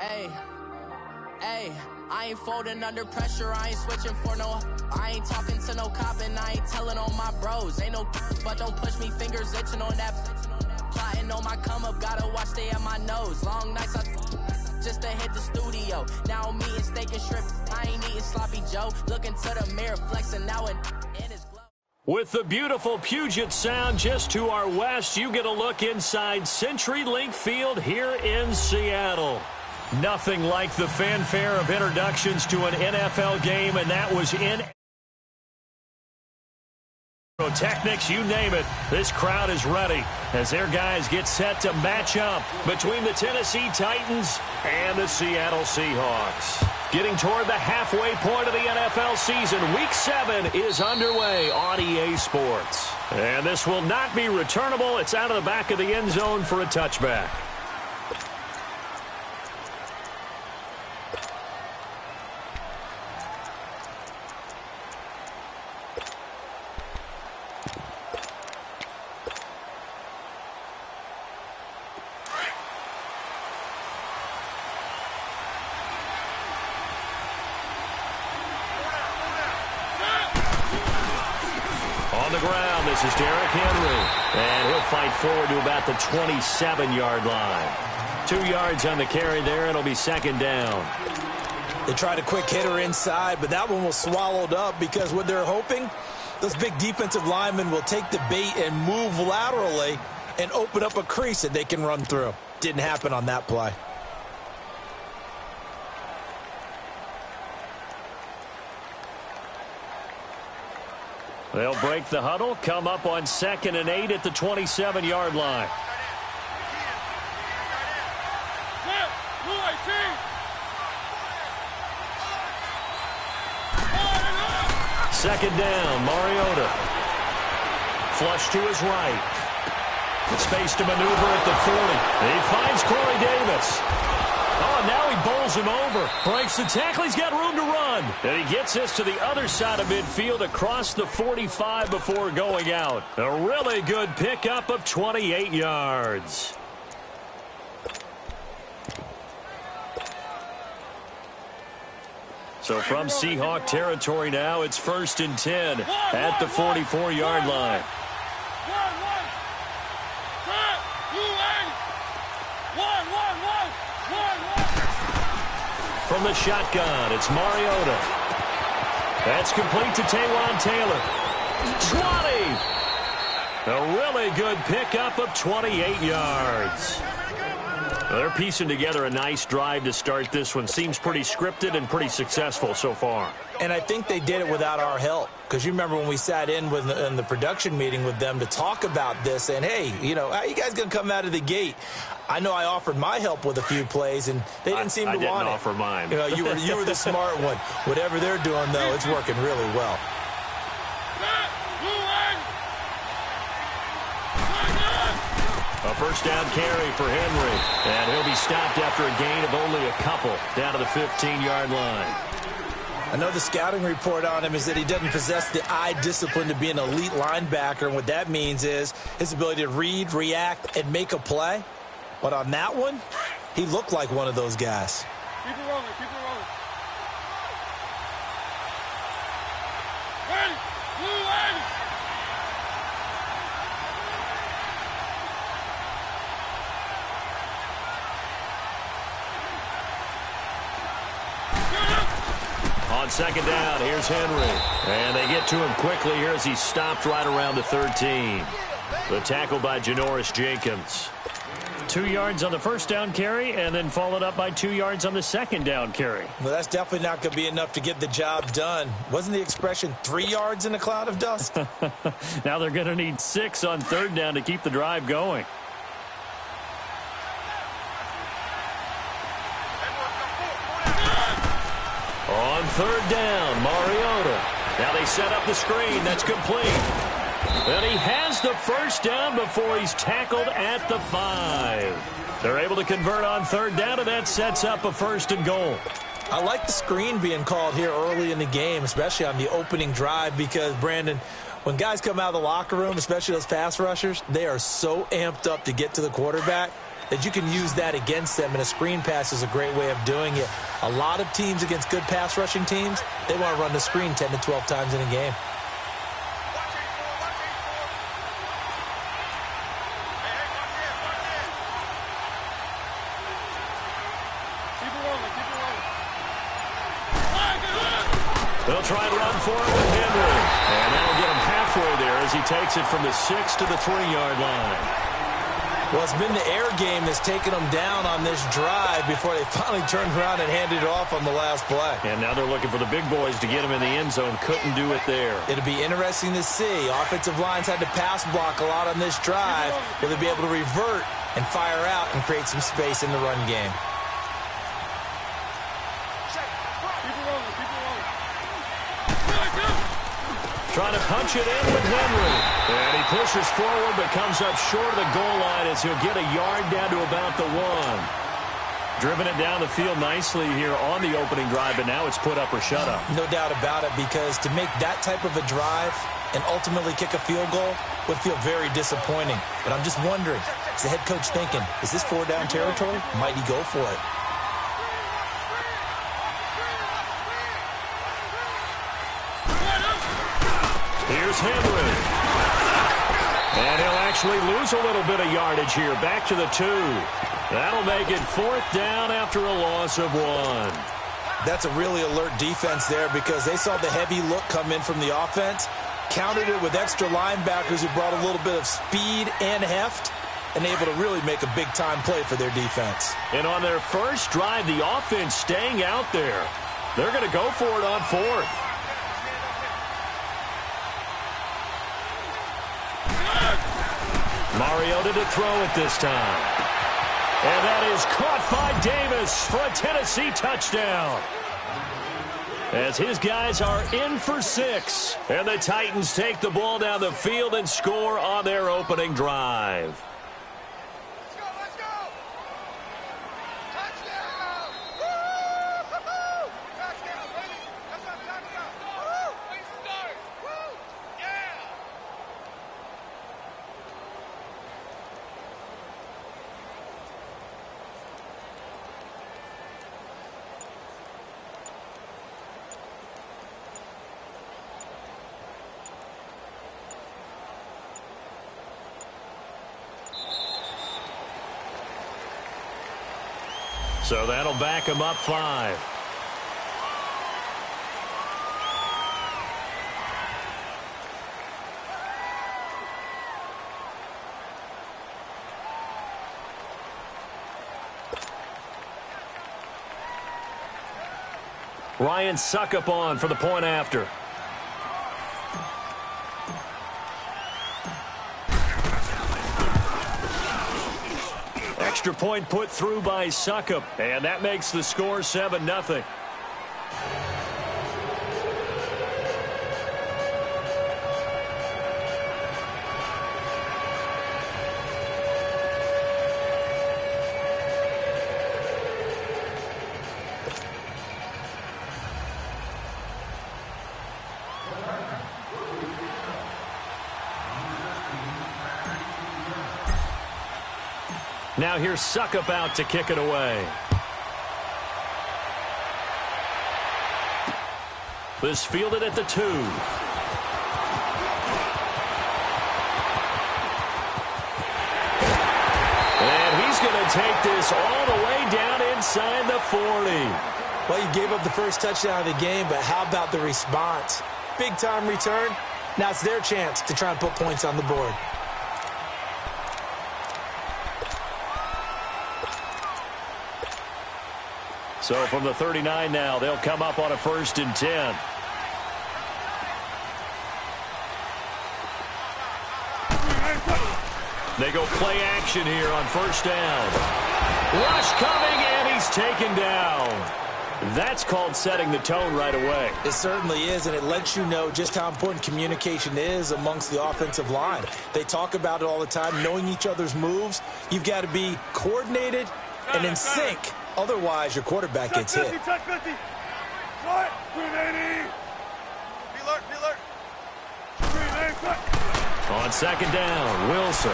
Hey, hey, I ain't folding under pressure, I ain't switching for no. I ain't talking to no cop and I ain't telling on my bros. Ain't no but don't push me, fingers itching on that. Plotting on my come up, gotta watch stay at my nose. Long nights just to hit the studio. Now I'm eating steak and shrimp, I ain't eating sloppy Joe. Looking to the mirror, flexing now and in his glove. With the beautiful Puget Sound just to our west, you get a look inside CenturyLink Field here in Seattle. Nothing like the fanfare of introductions to an NFL game, and that was in Technics, you name it. This crowd is ready as their guys get set to match up between the Tennessee Titans and the Seattle Seahawks. Getting toward the halfway point of the NFL season, Week 7 is underway on EA Sports. And this will not be returnable. It's out of the back of the end zone for a touchback. This is Derrick Henry, and he'll fight forward to about the 27-yard line. 2 yards on the carry there, and it'll be second down. They tried a quick hitter inside, but that one was swallowed up because what they're hoping, those big defensive linemen will take the bait and move laterally and open up a crease that they can run through. Didn't happen on that play. They'll break the huddle, come up on 2nd and 8 at the 27-yard line. Second down, Mariota. Flush to his right. Space to maneuver at the 40. He finds Corey Davis. Oh, now he bowls him over. Breaks the tackle. He's got room to run. And he gets this to the other side of midfield across the 45 before going out. A really good pickup of 28 yards. So from Seahawk territory now, it's 1st and 10 at the 44-yard line. From the shotgun, it's Mariota. That's complete to Taywan Taylor. 20! A really good pickup of 28 yards. Well, they're piecing together a nice drive to start this one. Seems pretty scripted and pretty successful so far. And I think they did it without our help. Because you remember when we sat in the production meeting with them to talk about this, and hey, you know, how you guys going to come out of the gate? I know I offered my help with a few plays, and they didn't seem to want it. I didn't offer mine. You know, you were the smart one. Whatever they're doing, though, it's working really well. A first down carry for Henry, and he'll be stopped after a gain of only a couple down to the 15-yard line. I know the scouting report on him is that he doesn't possess the eye discipline to be an elite linebacker, and what that means is his ability to read, react, and make a play. But on that one, he looked like one of those guys. Keep it rolling, keep it rolling. Ready, blue ready. On second down, here's Henry. And they get to him quickly here as he's stopped right around the 13. The tackle by Janoris Jenkins. 2 yards on the first down carry, and then followed up by 2 yards on the second down carry. Well, that's definitely not going to be enough to get the job done. Wasn't the expression 3 yards in a cloud of dust? Now they're going to need 6 on third down to keep the drive going. On third down, Mariota. Now they set up the screen. That's complete. And he has the first down before he's tackled at the 5. They're able to convert on third down, and that sets up a 1st and goal. I like the screen being called here early in the game, especially on the opening drive, because, Brandon, when guys come out of the locker room, especially those pass rushers, they are so amped up to get to the quarterback. that you can use that against them, and a screen pass is a great way of doing it. A lot of teams against good pass rushing teams, they want to run the screen 10 to 12 times in a game. They'll try and run for it with Henry. And that'll get him halfway there as he takes it from the 6 to the 3-yard line. Well, it's been the air game that's taken them down on this drive before they finally turned around and handed it off on the last play. And now they're looking for the big boys to get him in the end zone. Couldn't do it there. It'll be interesting to see. Offensive lines had to pass block a lot on this drive. Will they be able to revert and fire out and create some space in the run game? Trying to punch it in with Henry. And he pushes forward but comes up short of the goal line as he'll get a yard down to about the 1. Driven it down the field nicely here on the opening drive, but now it's put up or shut up. No doubt about it, because to make that type of a drive and ultimately kick a field goal would feel very disappointing. But I'm just wondering, is the head coach thinking, is this 4-down territory? Might he go for it? Here's Henry. And he'll actually lose a little bit of yardage here. Back to the 2. That'll make it 4th down after a loss of 1. That's a really alert defense there, because they saw the heavy look come in from the offense, countered it with extra linebackers who brought a little bit of speed and heft, and able to really make a big-time play for their defense. And on their first drive, the offense staying out there. They're going to go for it on 4th. Mariota to throw it this time. And that is caught by Davis for a Tennessee touchdown. As his guys are in for 6. And the Titans take the ball down the field and score on their opening drive. Let's go! Touchdown! Woo! Touchdown, baby! That's what I'm talking about. Woo! Way to start! Woo! Yeah! So that'll back him up 5. Ryan Suckup on for the point after. Extra point put through by Suckup, and that makes the score 7-0. Now here's Suckup out to kick it away. This fielded at the 2. And he's going to take this all the way down inside the 40. Well, you gave up the first touchdown of the game, but how about the response? Big-time return. Now it's their chance to try and put points on the board. So from the 39 now, they'll come up on a 1st and 10. They go play action here on 1st down. Rush coming, and he's taken down. That's called setting the tone right away. It certainly is, and it lets you know just how important communication is amongst the offensive line. They talk about it all the time, knowing each other's moves. You've got to be coordinated and in sync. Otherwise, your quarterback gets hit. Check 50. What? 380. Be alert, be alert. 380. On 2nd down, Wilson.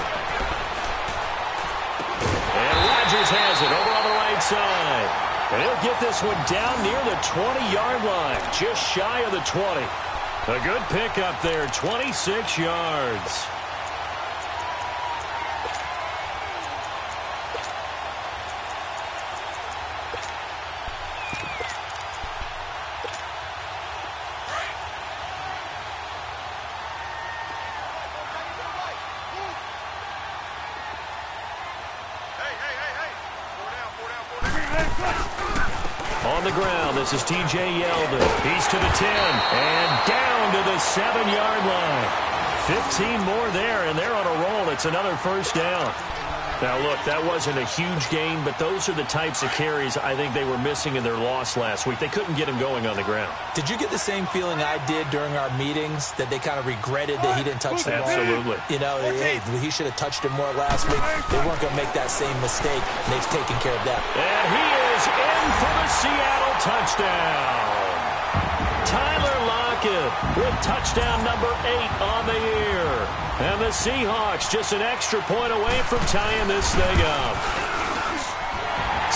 And Rodgers has it over on the right side. And he'll get this one down near the 20-yard line, just shy of the 20. A good pickup there, 26 yards. On the ground, this is T.J. Yeldon. He's to the 10 and down to the 7-yard line. 15 more there, and they're on a roll. It's another first down. Now, look, that wasn't a huge gain, but those are the types of carries I think they were missing in their loss last week. They couldn't get him going on the ground. Did you get the same feeling I did during our meetings, that they kind of regretted that he didn't touch the ball? Absolutely. You know, hey, he should have touched it more last week. They weren't going to make that same mistake, and they've taken care of that. And he is in for the Seattle touchdown. Tyler Lockett with touchdown number 8 on the year. And the Seahawks just an extra point away from tying this thing up.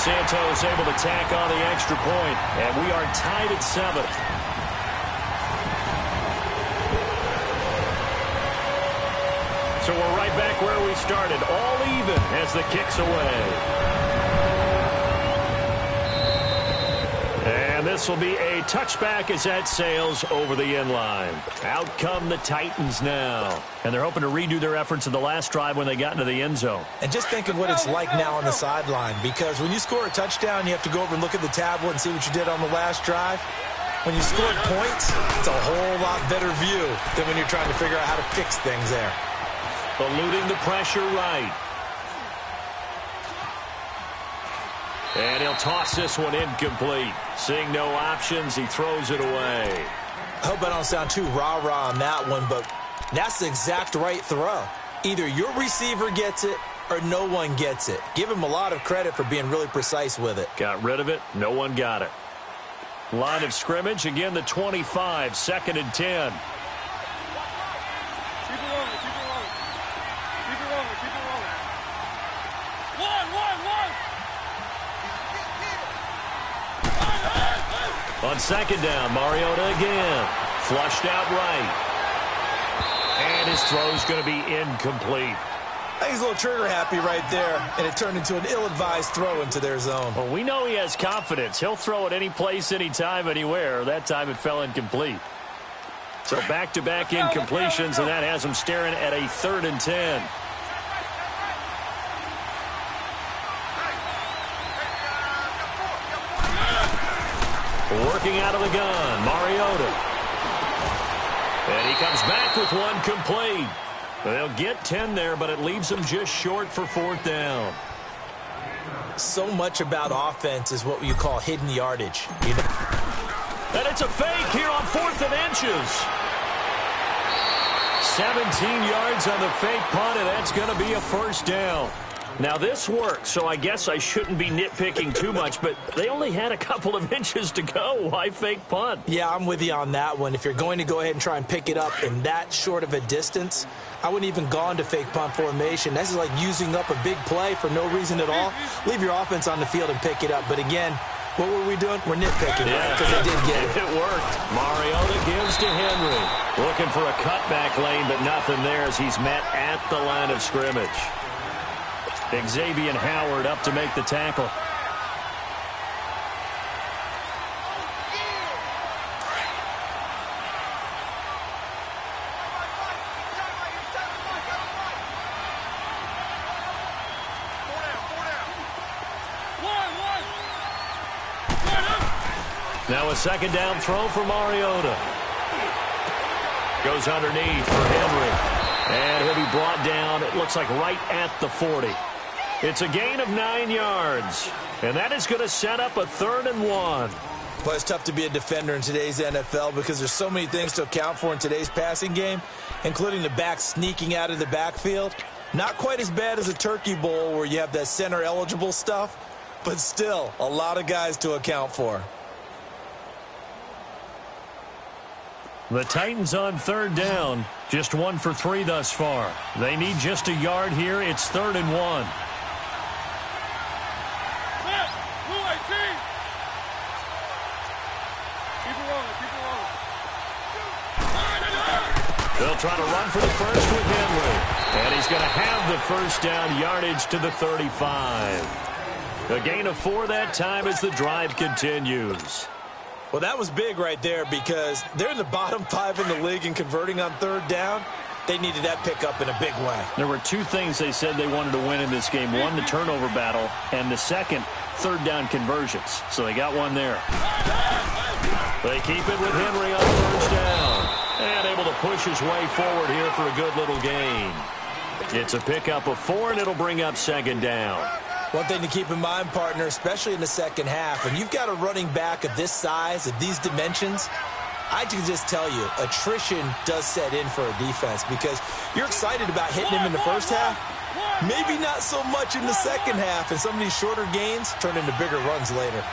Santos able to tack on the extra point, and we are tied at 7. So we're right back where we started, all even as the kick's away. And this will be a touchback as that sails over the end line. Out come the Titans now. And they're hoping to redo their efforts in the last drive when they got into the end zone. And just think of what it's like now on the sideline, because when you score a touchdown, you have to go over and look at the tablet and see what you did on the last drive. When you scored points, it's a whole lot better view than when you're trying to figure out how to fix things there. Eluding the pressure right. And he'll toss this one incomplete. Seeing no options, he throws it away. I hope I don't sound too rah-rah on that one, but that's the exact right throw. Either your receiver gets it or no one gets it. Give him a lot of credit for being really precise with it. Got rid of it. No one got it. Line of scrimmage, again the 25, 2nd and 10. On 2nd down, Mariota again. Flushed out right. And his throw's going to be incomplete. I think he's a little trigger happy right there, and it turned into an ill-advised throw into their zone. Well, we know he has confidence. He'll throw it any place, anytime, anywhere. That time it fell incomplete. So back-to-back incompletions, and that has him staring at a 3rd and 10. Working out of the gun, Mariota. And he comes back with one complete. They'll get 10 there, but it leaves them just short for 4th down. So much about offense is what you call hidden yardage. You know? And it's a fake here on 4th and inches. 17 yards on the fake punt, and that's going to be a first down. Now, this works, so I guess I shouldn't be nitpicking too much, but they only had a couple of inches to go. Why fake punt? Yeah, I'm with you on that one. If you're going to go ahead and try and pick it up in that short of a distance, I wouldn't even gone to fake punt formation. This is like using up a big play for no reason at all. Leave your offense on the field and pick it up. But again, what were we doing? We're nitpicking, right? Because they did get it. It worked. Mariota gives to Henry. Looking for a cutback lane, but nothing there as he's met at the line of scrimmage. Xavier Howard up to make the tackle. Now a 2nd down throw for Mariota. Goes underneath for Henry. And he'll be brought down, it looks like right at the 40. It's a gain of 9 yards. And that is going to set up a 3rd and 1. Well, it's tough to be a defender in today's NFL because there's so many things to account for in today's passing game, including the back sneaking out of the backfield. Not quite as bad as a Turkey Bowl where you have that center-eligible stuff, but still a lot of guys to account for. The Titans on 3rd down. Just 1 for 3 thus far. They need just a yard here. It's 3rd and 1. They'll try to run for the first with Henry. And he's going to have the first down, yardage to the 35. A gain of 4 that time as the drive continues. Well, that was big right there because they're in the bottom 5 in the league in converting on third down. They needed that pickup in a big way. There were 2 things they said they wanted to win in this game. One, the turnover battle, and the second, third down conversions. So they got one there. They keep it with Henry on first down. And able to push his way forward here for a good little gain. It's a pickup of 4, and it'll bring up second down. One thing to keep in mind, partner, especially in the second half, when you've got a running back of this size, of these dimensions, I can just tell you, attrition does set in for a defense because you're excited about hitting him in the first half. Maybe not so much in the second half, and some of these shorter gains turn into bigger runs later.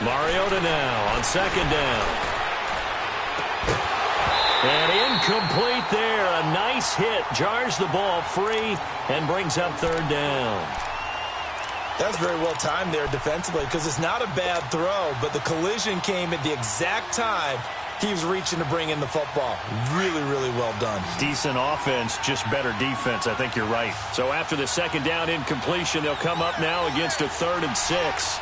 Mariota now on second down. And incomplete there. A nice hit. Jars the ball free and brings up third down. That's very well timed there defensively because it's not a bad throw, but the collision came at the exact time he was reaching to bring in the football. Really, really well done. Decent offense, just better defense. I think you're right. So after the second down incompletion, they'll come up now against a 3rd and 6.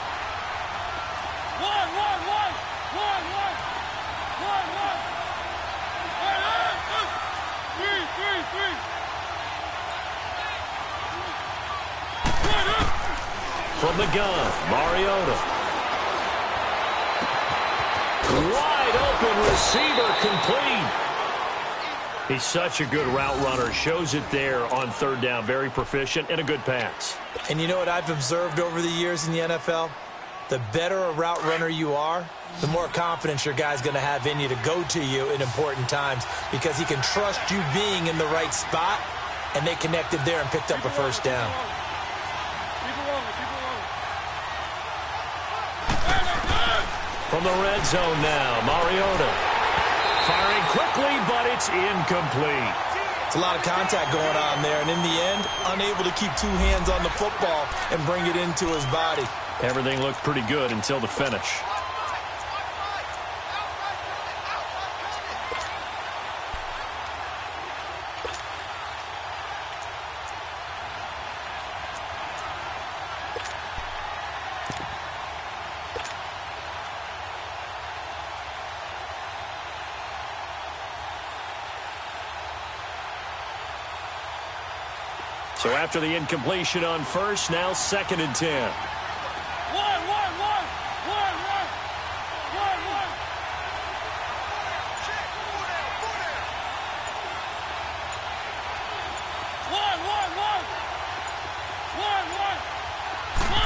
From the gun, Mariota. Wide open receiver complete. He's such a good route runner. Shows it there on third down. Very proficient and a good pass. And you know what I've observed over the years in the NFL? The better a route runner you are, the more confidence your guy's going to have in you to go to you in important times because he can trust you being in the right spot, and they connected there and picked up a first down. From the red zone now, Mariota. Firing quickly, but it's incomplete. It's a lot of contact going on there, and in the end, unable to keep 2 hands on the football and bring it into his body. Everything looked pretty good until the finish. So after the incompletion on first, now 2nd and 10.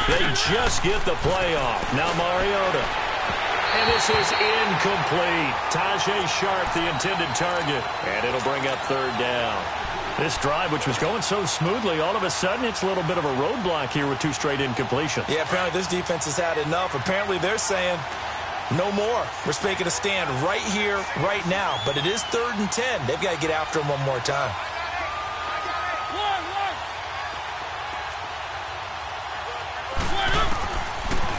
They just get the play off. Now Mariota. And this is incomplete. Tajay Sharp, the intended target. And it'll bring up third down. This drive, which was going so smoothly, all of a sudden it's a little bit of a roadblock here with 2 straight incompletions. Yeah, apparently this defense has had enough. Apparently they're saying no more. We're making a stand right here, right now. But it is 3rd and 10. They've got to get after him one more time.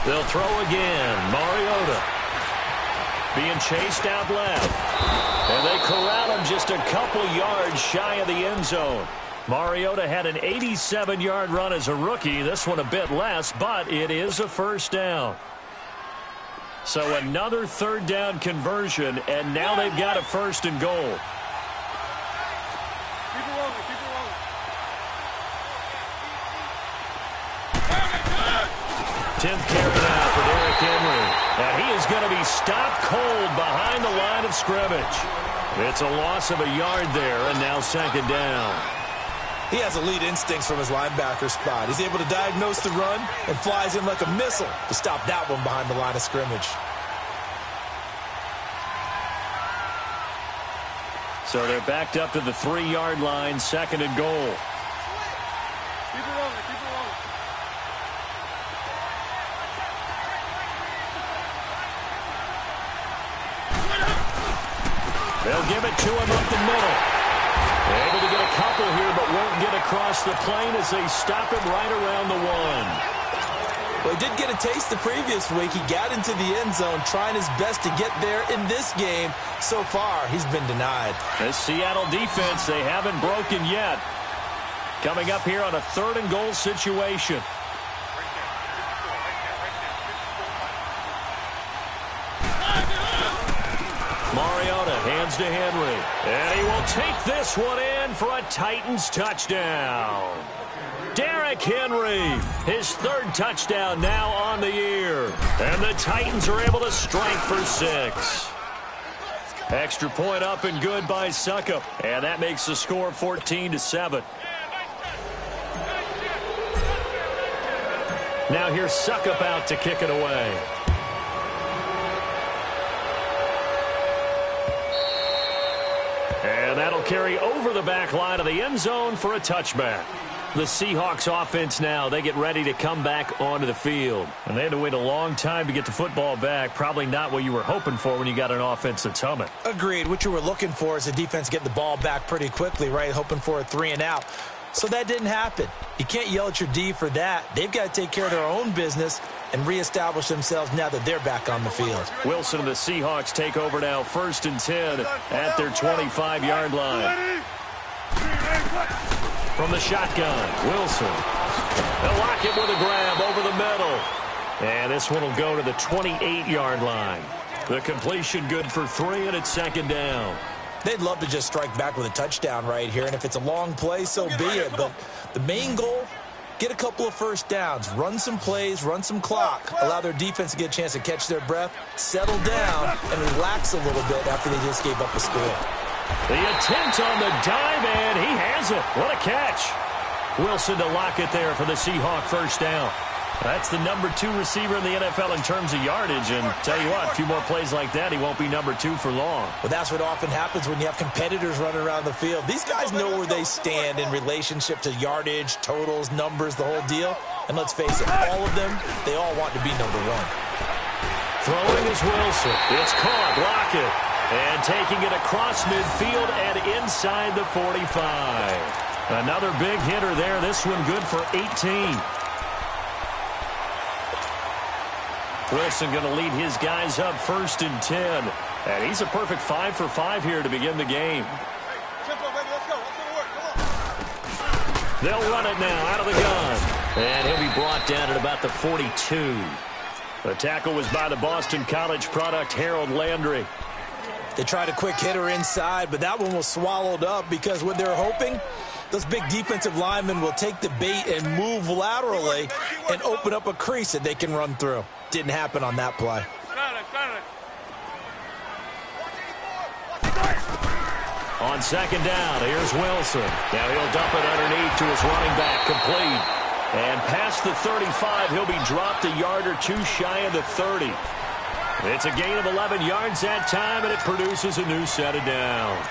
They'll throw again. Mariota being chased out left. And they corral him just a couple yards shy of the end zone. Mariota had an 87-yard run as a rookie. This one a bit less, but it is a first down. So another third down conversion, and now they've got a 1st and goal. Keep it rolling, keep it rolling. 10th carry now for Derrick Henry. And he is going to be stopped cold behind the line of scrimmage. It's a loss of a yard there, and now 2nd down. He has elite instincts from his linebacker spot. He's able to diagnose the run and flies in like a missile to stop that one behind the line of scrimmage. So they're backed up to the 3-yard line, 2nd and goal. Keep it rolling, keep it rolling. They'll give it to him up the middle. Able to get a couple here, but won't get across the plane as they stop him right around the 1. Well, he did get a taste the previous week. He got into the end zone trying his best to get there in this game. So far, he's been denied. This Seattle defense, they haven't broken yet. Coming up here on a 3rd and goal situation. Mariota hands to Henry. And he will take this one in for a Titans touchdown. Derrick Henry, his 3rd touchdown now on the year. And the Titans are able to strike for 6. Extra point up and good by Succop. And that makes the score 14-7. Now here's Succop out to kick it away. And that'll carry over the back line of the end zone for a touchback. The Seahawks offense now, they get ready to come back onto the field. And they had to wait a long time to get the football back. Probably not what you were hoping for when you got an offense that's humming. Agreed. What you were looking for is the defense getting the ball back pretty quickly, right? Hoping for a 3 and out. So that didn't happen. You can't yell at your D for that. They've got to take care of their own business and reestablish themselves now that they're back on the field. Wilson and the Seahawks take over now, 1st and 10 at their 25-yard line. From the shotgun, Wilson. They'll lock it with a grab over the middle. And this one will go to the 28-yard line. The completion good for 3, and it's 2nd down. They'd love to just strike back with a touchdown right here, and if it's a long play, so be it. But the main goal, get a couple of first downs, run some plays, run some clock, allow their defense to get a chance to catch their breath, settle down, and relax a little bit after they just gave up a score. The attempt on the dive, and he has it. What a catch. Wilson to lock it there for the Seahawk 1st down. That's the number 2 receiver in the NFL in terms of yardage. And tell you what, a few more plays like that, he won't be number 2 for long. Well, that's what often happens when you have competitors running around the field. These guys know where they stand in relationship to yardage, totals, numbers, the whole deal. And let's face it, all of them, they all want to be number 1. Throwing is Wilson. It's caught. Lockett. And taking it across midfield and inside the 45. Another big hitter there. This one good for 18. Wilson going to lead his guys up 1st and 10. And he's a perfect 5 for 5 here to begin the game. They'll run it now out of the gun. And he'll be brought down at about the 42. The tackle was by the Boston College product, Harold Landry. They tried a quick hitter inside, but that one was swallowed up because what they're hoping, those big defensive linemen will take the bait and move laterally and open up a crease that they can run through. Didn't happen on that play. On 2nd down, here's Wilson. Now he'll dump it underneath to his running back, complete. And past the 35, he'll be dropped a yard or 2 shy of the 30. It's a gain of 11 yards that time, and it produces a new set of downs.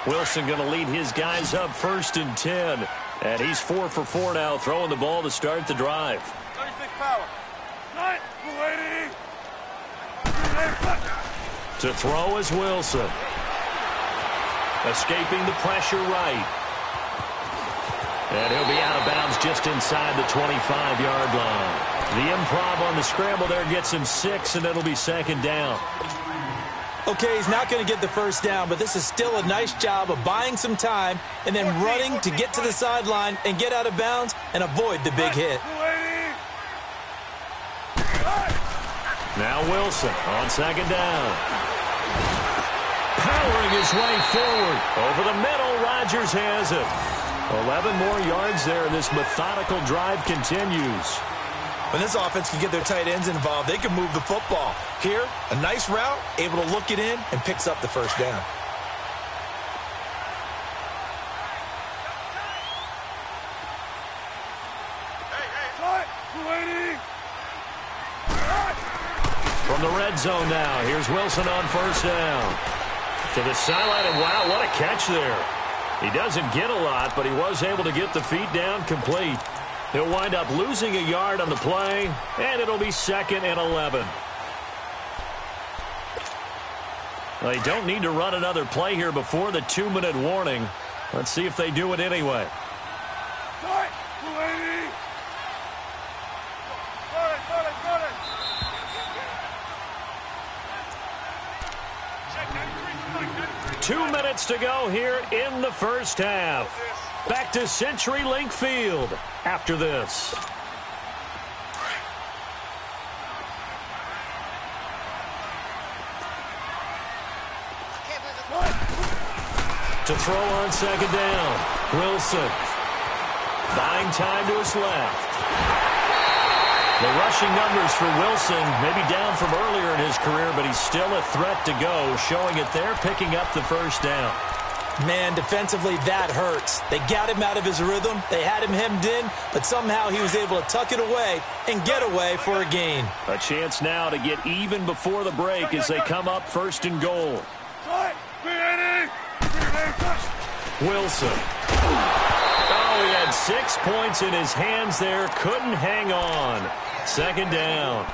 Wilson going to lead his guys up 1st and 10. And he's 4 for 4 now, throwing the ball to start the drive. 36 power. To throw is Wilson. Escaping the pressure right. And he'll be out of bounds just inside the 25-yard line. The improv on the scramble there gets him 6, and it'll be 2nd down. Okay, he's not going to get the 1st down, but this is still a nice job of buying some time and then running to get to the sideline and get out of bounds and avoid the big hit. Now Wilson on 2nd down. Powering his way forward. Over the middle, Rodgers has it. 11 more yards there, and this methodical drive continues. When this offense can get their tight ends involved, they can move the football. Here, a nice route, able to look it in, and picks up the 1st down. From the red zone now, here's Wilson on 1st down. To the sideline, and wow, what a catch there. He doesn't get a lot, but he was able to get the feet down complete. He'll wind up losing a yard on the play, and it'll be 2nd and 11. They don't need to run another play here before the 2-minute warning. Let's see if they do it anyway. Lady. 2 minutes to go here in the first half. Back to CenturyLink Field after this. To throw on second down. Wilson. Buying time to his left. The rushing numbers for Wilson may be down from earlier in his career, but he's still a threat to go, showing it there, picking up the first down. Man, defensively, that hurts. They got him out of his rhythm. They had him hemmed in, but somehow he was able to tuck it away and get away for a gain. A chance now to get even before the break as they come up first and goal. Wilson. Oh, he had 6 points in his hands there. Couldn't hang on. Second down.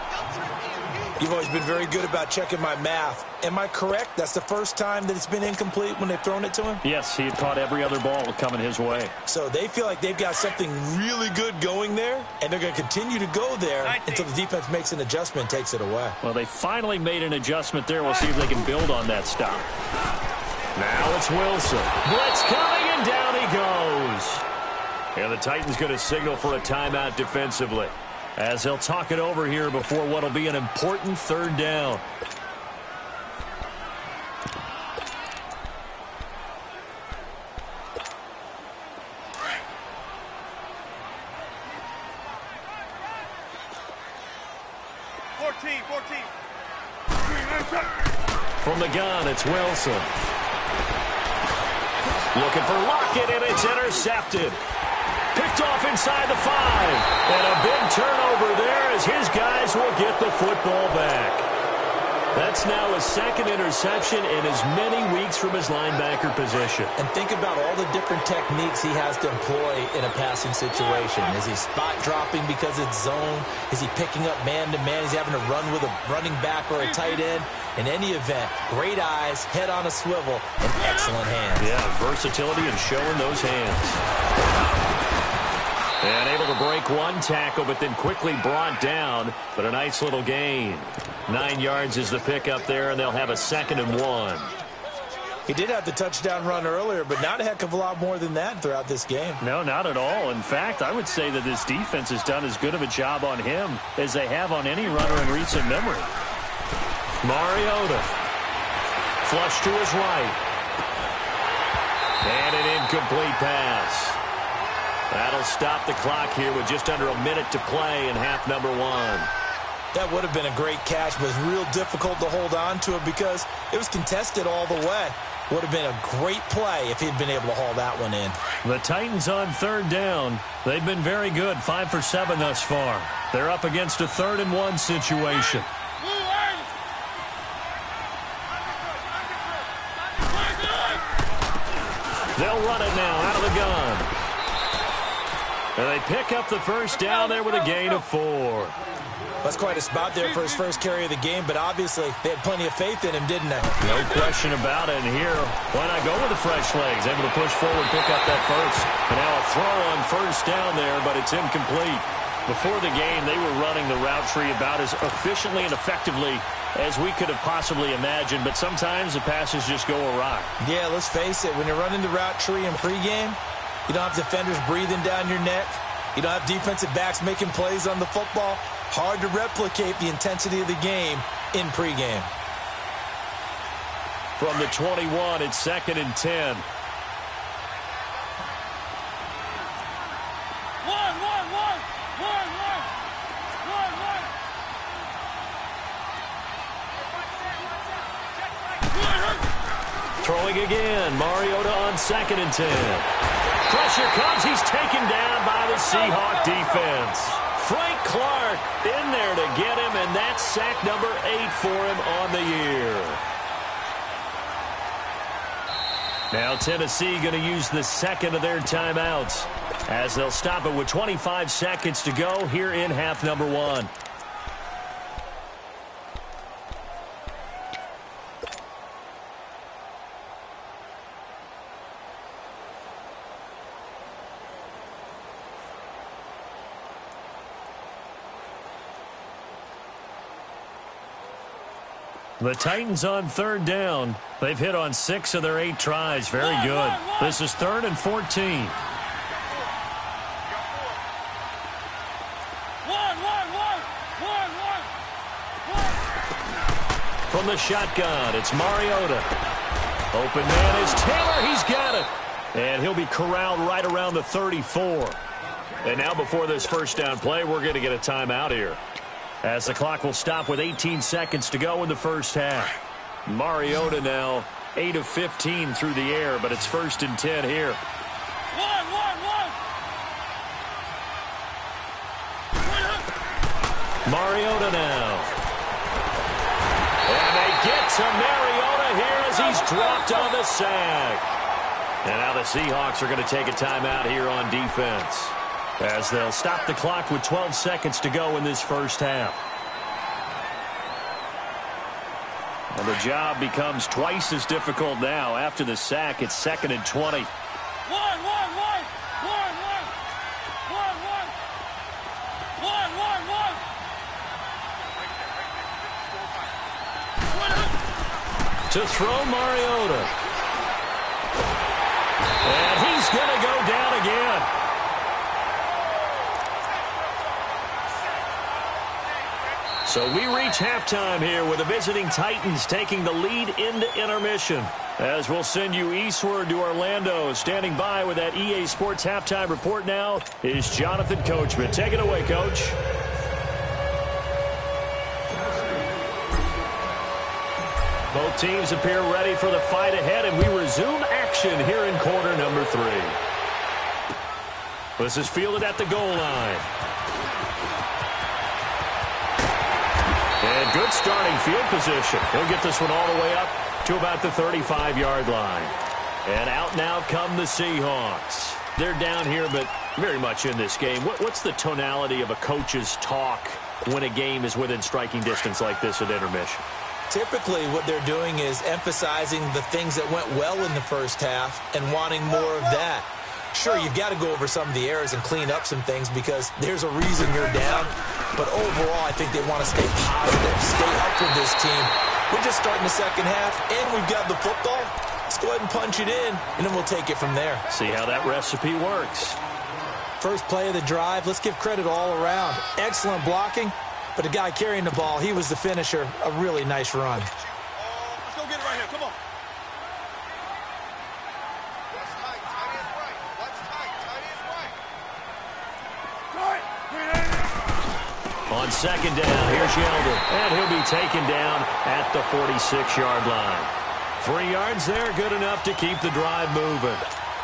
You've always been very good about checking my math. Am I correct? That's the first time that it's been incomplete when they've thrown it to him? Yes, he had caught every other ball coming his way. So they feel like they've got something really good going there, and they're going to continue to go there until the defense makes an adjustment and takes it away. Well, they finally made an adjustment there. We'll see if they can build on that stop. Now it's Wilson. Blitz coming, and down he goes. And the Titans going to signal for a timeout defensively, as they'll talk it over here before what will be an important third down. From the gun, it's Wilson. Looking for Lockett, and it's intercepted. Picked off inside the 5. And a big turnover there as his guys will get the football back. That's now his second interception in as many weeks from his linebacker position. And think about all the different techniques he has to employ in a passing situation. Is he spot dropping because it's zone? Is he picking up man-to-man? He's having to run with a running back or a tight end. In any event, great eyes, head on a swivel, and excellent hands. Yeah, versatility and showing those hands. And able to break one tackle, but then quickly brought down. But a nice little gain. 9 yards is the pickup there, and they'll have a 2nd and 1. He did have the touchdown run earlier, but not a heck of a lot more than that throughout this game. No, not at all. In fact, I would say that this defense has done as good of a job on him as they have on any runner in recent memory. Mariota. Flush to his right. And an incomplete pass. That'll stop the clock here with just under a minute to play in half number 1. That would have been a great catch, but it was real difficult to hold on to it because it was contested all the way. Would have been a great play if he'd been able to haul that one in. The Titans on third down. They've been very good, 5 for 7 thus far. They're up against a 3rd and 1 situation. They'll run it now out of the gun. And they pick up the first down there with a gain of 4. That's quite a spot there for his first carry of the game, but obviously they had plenty of faith in him, didn't they? No question about it. And here, why not go with the fresh legs? Able to push forward, pick up that first. And now a throw on first down there, but it's incomplete. Before the game, they were running the route tree about as efficiently and effectively as we could have possibly imagined, but sometimes the passes just go awry. Yeah, let's face it. When you're running the route tree in pregame, you don't have defenders breathing down your neck. You don't have defensive backs making plays on the football. Hard to replicate the intensity of the game in pregame. From the 21, it's 2nd and 10. Throwing again, Mariota on 2nd and 10. Pressure comes, he's taken down by the Seahawk defense. Frank Clark in there to get him, and that's sack number 8 for him on the year. Now Tennessee going to use the second of their timeouts as they'll stop it with 25 seconds to go here in half number 1. The Titans on third down. They've hit on 6 of their 8 tries. Very good. This is 3rd and 14. From the shotgun, it's Mariota. Open man is Taylor. He's got it. And he'll be corralled right around the 34. And now before this first down play, we're going to get a timeout here, as the clock will stop with 18 seconds to go in the first half. Mariota now 8 of 15 through the air, but it's 1st and 10 here. Mariota now. And they get to Mariota here as he's dropped on the sack. And now the Seahawks are going to take a timeout here on defense, as they'll stop the clock with 12 seconds to go in this first half. And the job becomes twice as difficult now. After the sack, it's 2nd and 20. To throw Mariota. And he's going to go down again. So we reach halftime here with the visiting Titans taking the lead into intermission. As we'll send you eastward to Orlando. Standing by with that EA Sports halftime report now is Jonathan Coachman. Take it away, Coach. Both teams appear ready for the fight ahead, and we resume action here in quarter number 3. This is fielded at the goal line. And good starting field position. He'll get this one all the way up to about the 35-yard line. And out now come the Seahawks. They're down here, but very much in this game. What's the tonality of a coach's talk when a game is within striking distance like this at intermission? Typically, what they're doing is emphasizing the things that went well in the first half and wanting more of that. Sure, you've got to go over some of the errors and clean up some things because there's a reason you're down. But overall, I think they want to stay positive, stay up with this team. We're just starting the second half, and we've got the football. Let's go ahead and punch it in, and then we'll take it from there. See how that recipe works. First play of the drive, let's give credit all around. Excellent blocking. But the guy carrying the ball, he was the finisher. A really nice run. Let's go get it right here. Come on. What's tight? Tight is right. What's tight? Tight is right. On second down, here's Yeldon. And he'll be taken down at the 46-yard line. 3 yards there, good enough to keep the drive moving.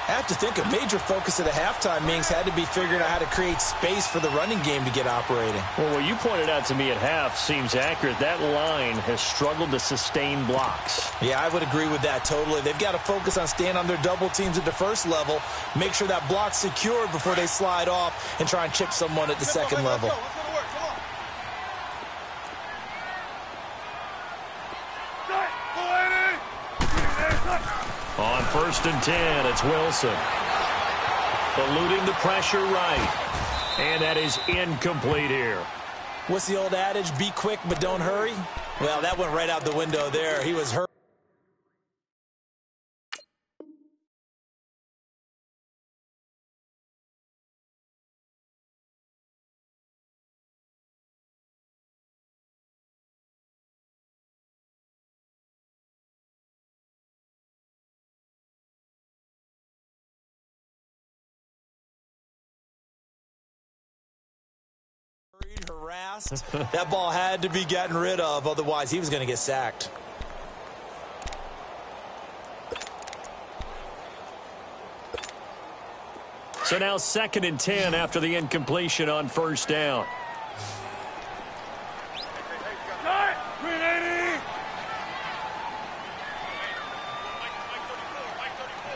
I have to think a major focus of the halftime meetings had to be figuring out how to create space for the running game to get operating. Well, what you pointed out to me at half seems accurate. That line has struggled to sustain blocks. Yeah, I would agree with that totally. They've got to focus on staying on their double teams at the first level, make sure that block's secured before they slide off and try and chip someone at the second level. Let's go to work. Come on. On 1st and 10, it's Wilson. Eluding the pressure right. And that is incomplete here. What's the old adage? Be quick, but don't hurry? Well, that went right out the window there. He was hurt. Harassed. That ball had to be gotten rid of, otherwise he was going to get sacked. So now 2nd and 10 after the incompletion on 1st down.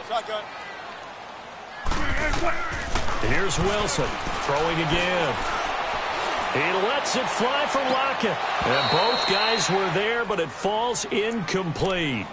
Shotgun. Here's Wilson throwing again. He lets it fly for Lockett. And both guys were there, but it falls incomplete.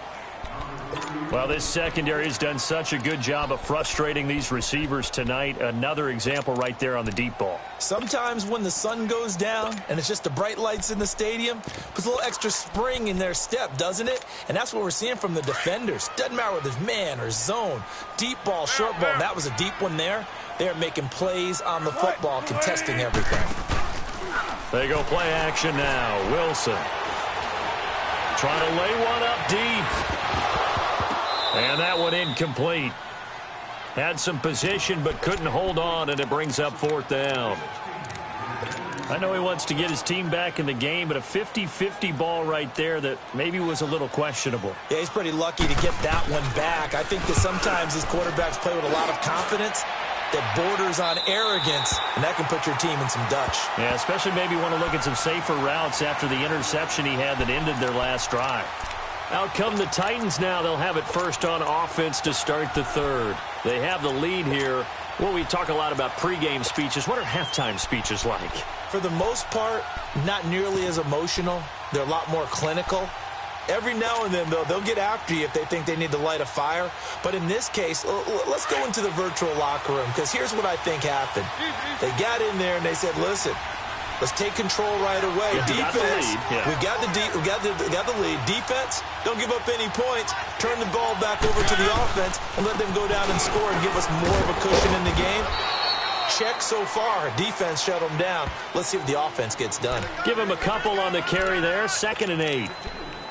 Well, this secondary has done such a good job of frustrating these receivers tonight. Another example right there on the deep ball. Sometimes when the sun goes down and it's just the bright lights in the stadium, puts a little extra spring in their step, doesn't it? And that's what we're seeing from the defenders. Doesn't matter whether it's man or zone, deep ball, short ball. That was a deep one there. They're making plays on the football, contesting everything. They go play action now. Wilson trying to lay one up deep. And that one incomplete. Had some position but couldn't hold on, and it brings up fourth down. I know he wants to get his team back in the game, but a 50-50 ball right there that maybe was a little questionable. Yeah, he's pretty lucky to get that one back. I think that sometimes these quarterbacks play with a lot of confidence that borders on arrogance, and that can put your team in some Dutch. Yeah, especially maybe want to look at some safer routes after the interception he had that ended their last drive. Out come the Titans now. They'll have it first on offense to start the third. They have the lead here. Well, we talk a lot about pregame speeches. What are halftime speeches like? For the most part, not nearly as emotional. They're a lot more clinical. Every now and then, though, they'll get after you if they think they need to light a fire. But in this case, let's go into the virtual locker room, because here's what I think happened. They got in there and they said, listen, let's take control right away. Yeah, defense, we got the lead. Defense, don't give up any points. Turn the ball back over to the offense and let them go down and score and give us more of a cushion in the game. Check so far. Defense shut them down. Let's see if the offense gets done. Give him a couple on the carry there. 2nd and 8.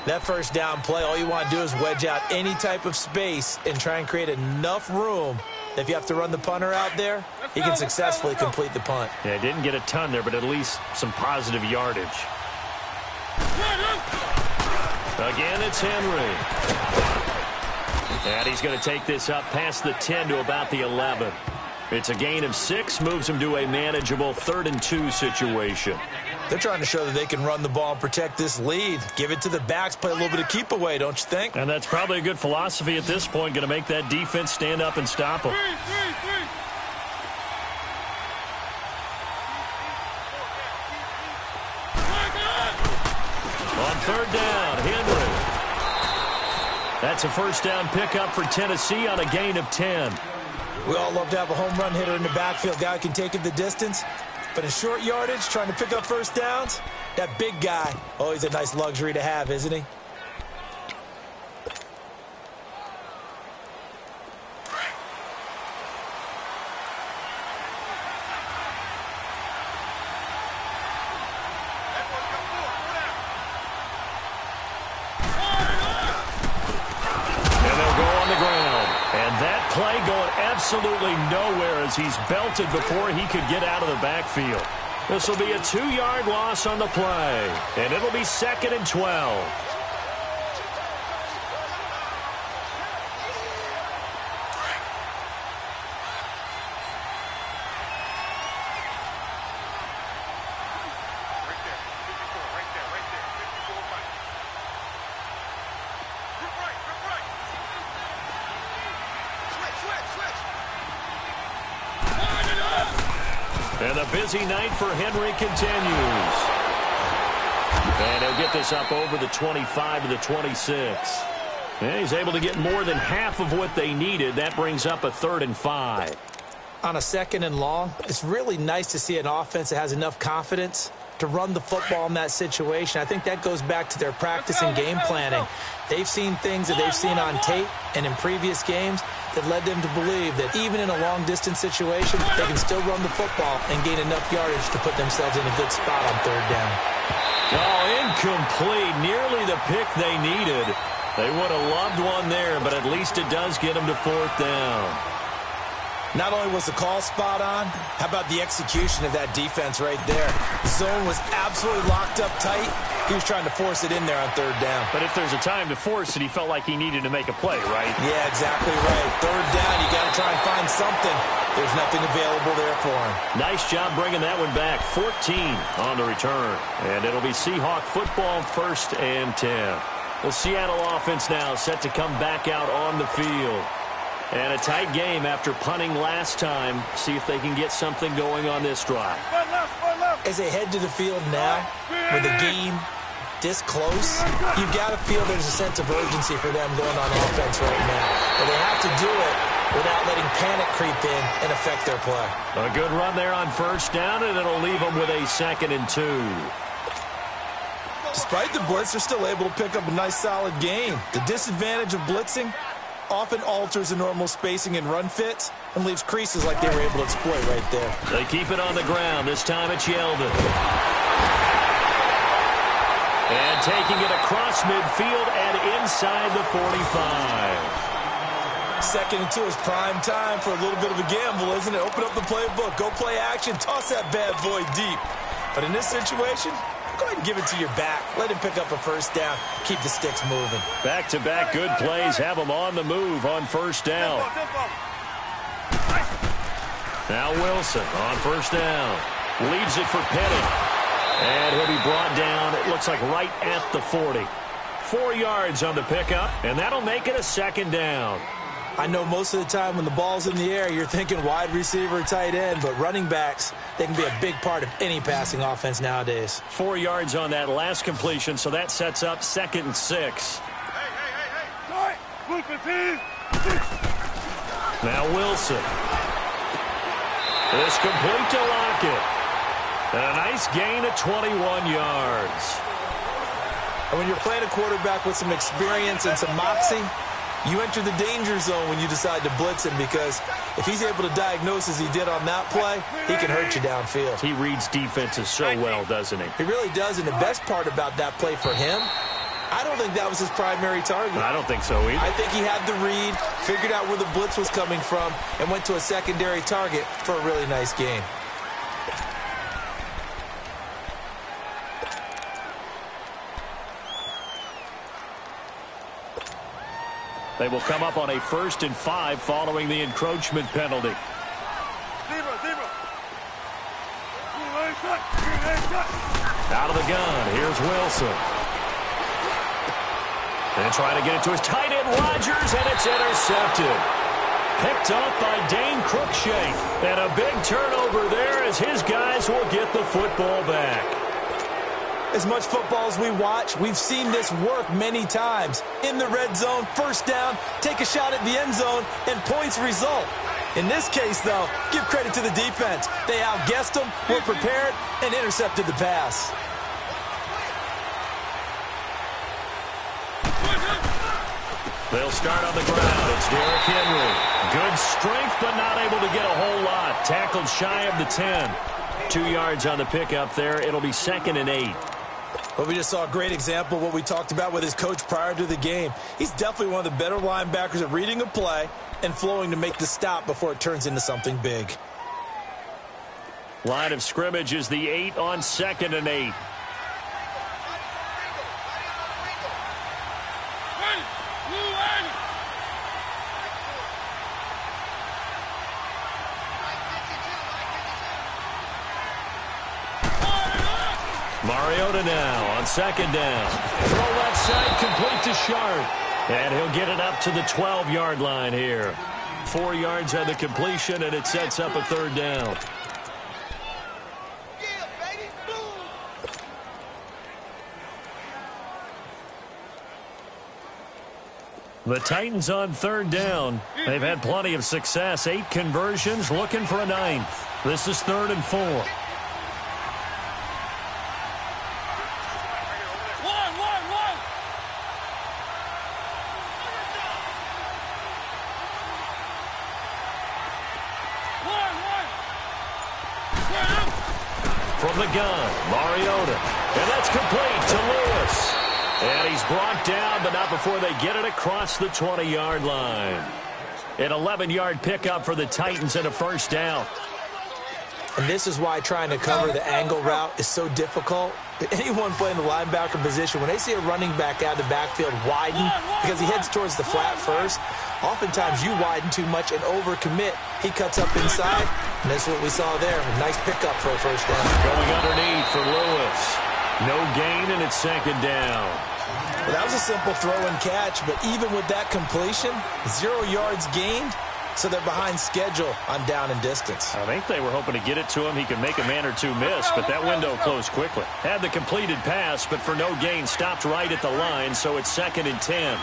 That first down play, all you want to do is wedge out any type of space and try and create enough room. If you have to run the punter out there, he can successfully complete the punt. Yeah, didn't get a ton there, but at least some positive yardage. Again, it's Henry. And he's going to take this up past the 10 to about the 11. It's a gain of 6, moves him to a manageable 3rd and 2 situation. They're trying to show that they can run the ball and protect this lead. Give it to the backs, play a little bit of keep away, don't you think? And that's probably a good philosophy at this point, going to make that defense stand up and stop them. On 3rd down, Henry. That's a first down pickup for Tennessee on a gain of 10. We all love to have a home run hitter in the backfield. Guy can take it the distance. But in short yardage, trying to pick up first downs, that big guy, always a nice luxury to have, isn't he? Play going absolutely nowhere as he's belted before he could get out of the backfield. This will be a 2-yard loss on the play, and it'll be 2nd and 12. And the busy night for Henry continues. And he'll get this up over the 25 to the 26. And he's able to get more than half of what they needed. That brings up a 3rd and 5. On a 2nd and long, it's really nice to see an offense that has enough confidence to run the football in that situation. I think that goes back to their practice and game planning. They've seen things that they've seen on tape and in previous games that led them to believe that even in a long-distance situation, they can still run the football and gain enough yardage to put themselves in a good spot on 3rd down. Oh, incomplete. Nearly the pick they needed. They would have loved one there, but at least it does get them to 4th down. Not only was the call spot on, how about the execution of that defense right there? The zone was absolutely locked up tight. He was trying to force it in there on 3rd down. But if there's a time to force it, he felt like he needed to make a play, right? Yeah, exactly right. 3rd down, you got to try and find something. There's nothing available there for him. Nice job bringing that one back. 14 on the return. And it'll be Seahawk football, 1st and 10. The Seattle offense now set to come back out on the field. And a tight game after punting last time. See if they can get something going on this drive. As they head to the field now, with the game this close, you've got to feel there's a sense of urgency for them going on offense right now. But they have to do it without letting panic creep in and affect their play. A good run there on first down, and it'll leave them with a 2nd and 2. Despite the blitz, they're still able to pick up a nice, solid gain. The disadvantage of blitzing often alters the normal spacing and run fits and leaves creases like they were able to exploit right there. They keep it on the ground. This time it's Yeldon. And taking it across midfield and inside the 45. 2nd and 2 is prime time for a little bit of a gamble, isn't it? Open up the playbook, go play action, toss that bad boy deep. But in this situation, go ahead and give it to your back. Let him pick up a first down. Keep the sticks moving. Back-to-back good plays have them on the move on first down. Now Wilson on first down. Leaves it for Petty. And he'll be brought down, it looks like right at the 40. 4 yards on the pickup, and that'll make it a 2nd down. I know most of the time when the ball's in the air, you're thinking wide receiver, tight end, but running backs, they can be a big part of any passing offense nowadays. 4 yards on that last completion, so that sets up 2nd and 6. Now Wilson. It's complete to Lockett. And a nice gain of 21 yards. And when you're playing a quarterback with some experience and some moxie, you enter the danger zone when you decide to blitz him, because if he's able to diagnose as he did on that play, he can hurt you downfield. He reads defenses so well, doesn't he? He really does, and the best part about that play for him, I don't think that was his primary target. I don't think so either. I think he had the read, figured out where the blitz was coming from, and went to a secondary target for a really nice gain. They will come up on a 1st and 5 following the encroachment penalty. Out of the gun, here's Wilson. And trying to get it to his tight end, Rodgers, and it's intercepted. Picked up by Dane Cruikshank. And a big turnover there as his guys will get the football back. As much football as we watch, we've seen this work many times. In the red zone, first down, take a shot at the end zone, and points result. In this case, though, give credit to the defense. They outguessed them, were prepared, and intercepted the pass. They'll start on the ground. It's Derrick Henry. Good strength, but not able to get a whole lot. Tackled shy of the 10. 2 yards on the pickup there. It'll be 2nd and 8. Well, we just saw a great example of what we talked about with his coach prior to the game. He's definitely one of the better linebackers at reading a play and flowing to make the stop before it turns into something big. Line of scrimmage is the 8 on 2nd and 8. Mariota now on 2nd down. Throw left side, complete to Sharp. And he'll get it up to the 12-yard line here. 4 yards on the completion, and it sets up a 3rd down. The Titans on 3rd down. They've had plenty of success. 8 conversions, looking for a 9th. This is 3rd and 4. From the gun, Mariota. And that's complete to Lewis. And he's brought down, but not before they get it across the 20-yard line. An 11-yard pickup for the Titans and a 1st down. And this is why trying to cover the angle route is so difficult. Anyone playing the linebacker position, when they see a running back out of the backfield widen because he heads towards the flat first, oftentimes you widen too much and overcommit. He cuts up inside, and that's what we saw there. A nice pickup for a 1st down. Going underneath for Lewis. No gain, and it's 2nd down. Well, that was a simple throw and catch, but even with that completion, 0 yards gained, so they're behind schedule on down and distance. I think they were hoping to get it to him. He could make a man or two miss, but that window closed quickly. Had the completed pass, but for no gain, stopped right at the line, so it's 2nd and 10.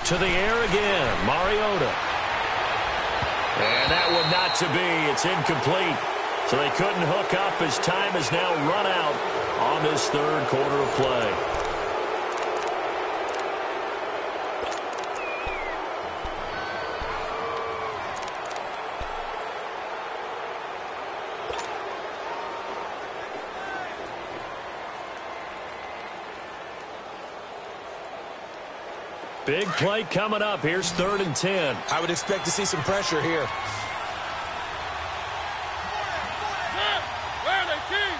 To the air again, Mariota. And that one not to be. It's incomplete. So they couldn't hook up as time has now run out on this 3rd quarter of play. Big play coming up. Here's 3rd and 10. I would expect to see some pressure here. Where are they, team?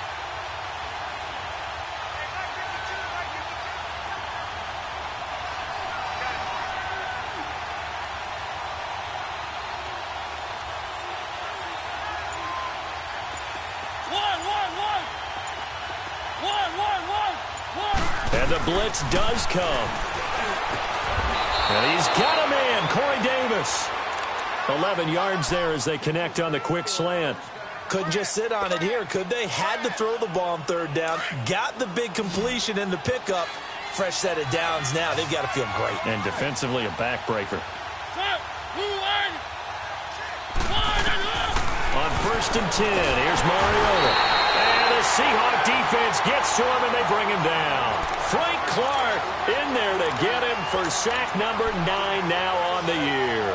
And the blitz does come. And he's got a man, Corey Davis. 11 yards there as they connect on the quick slant. Couldn't just sit on it here, could they? Had to throw the ball on 3rd down. Got the big completion in the pickup. Fresh set of downs now. They've got to feel great. And defensively, a backbreaker. On 1st and 10, here's Mariota. And the Seahawk defense gets to him, and they bring him down. Frank Clark in there to get him for sack number 9 now on the year.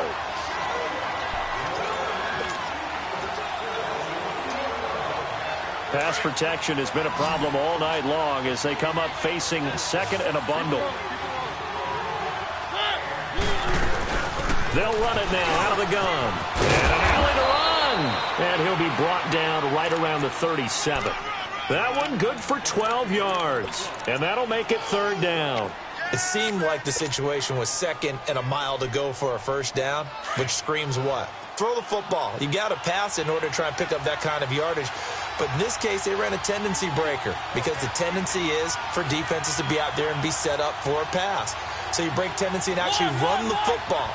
Pass protection has been a problem all night long as they come up facing 2nd and a bundle. They'll run it now out of the gun. And an alley to run. And he'll be brought down right around the 37. That one good for 12 yards. And that'll make it 3rd down. It seemed like the situation was 2nd and a mile to go for a 1st down, which screams what? Throw the football. You got to pass in order to try and pick up that kind of yardage. But in this case, they ran a tendency breaker because the tendency is for defenses to be out there and be set up for a pass. So you break tendency and actually run the football.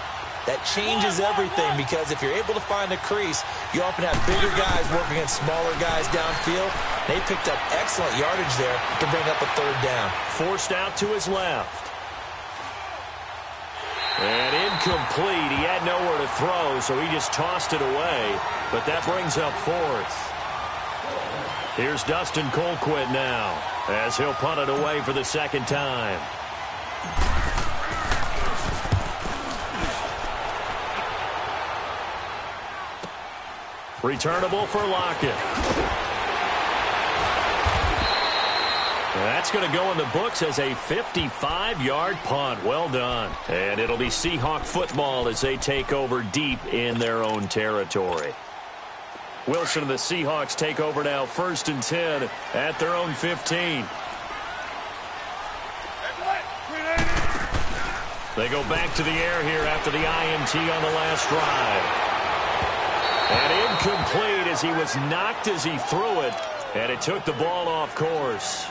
That changes everything because if you're able to find a crease, you often have bigger guys working against smaller guys downfield. They picked up excellent yardage there to bring up a 3rd down. Forced out to his left. And incomplete. He had nowhere to throw, so he just tossed it away. But that brings up 4th. Here's Dustin Colquitt now as he'll punt it away for the 2nd time. Returnable for Lockett. That's going to go in the books as a 55-yard punt. Well done. And it'll be Seahawk football as they take over deep in their own territory. Wilson and the Seahawks take over now 1st and 10 at their own 15. They go back to the air here after the INT on the last drive. And incomplete as he was knocked as he threw it, and it took the ball off course.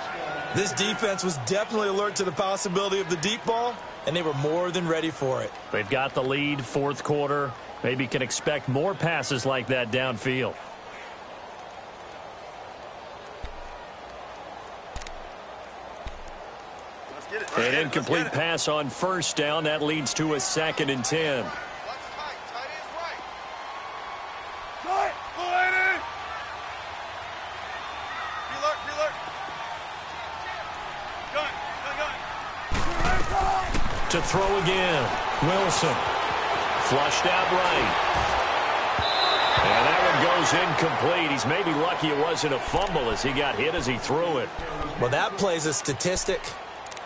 This defense was definitely alert to the possibility of the deep ball, and they were more than ready for it. They've got the lead, 4th quarter. Maybe can expect more passes like that downfield. An incomplete pass on 1st down. That leads to a 2nd and 10. To throw again. Wilson. Flushed out right. And that one goes incomplete. He's maybe lucky it wasn't a fumble as he got hit as he threw it. Well, that plays a statistic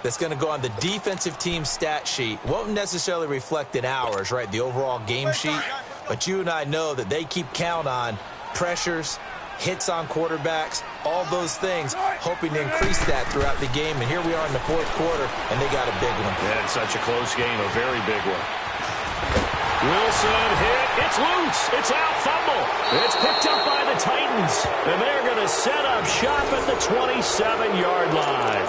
that's going to go on the defensive team stat sheet. Won't necessarily reflect in ours, right, the overall game sheet. But you and I know that they keep count on pressures, hits on quarterbacks, all those things, hoping to increase that throughout the game. And here we are in the 4th quarter, and they got a big one. Yeah, it's such a close game, a very big one. Wilson hit. It's loose. It's out. Fumble. It's picked up by the Titans. And they're going to set up shop at the 27-yard line.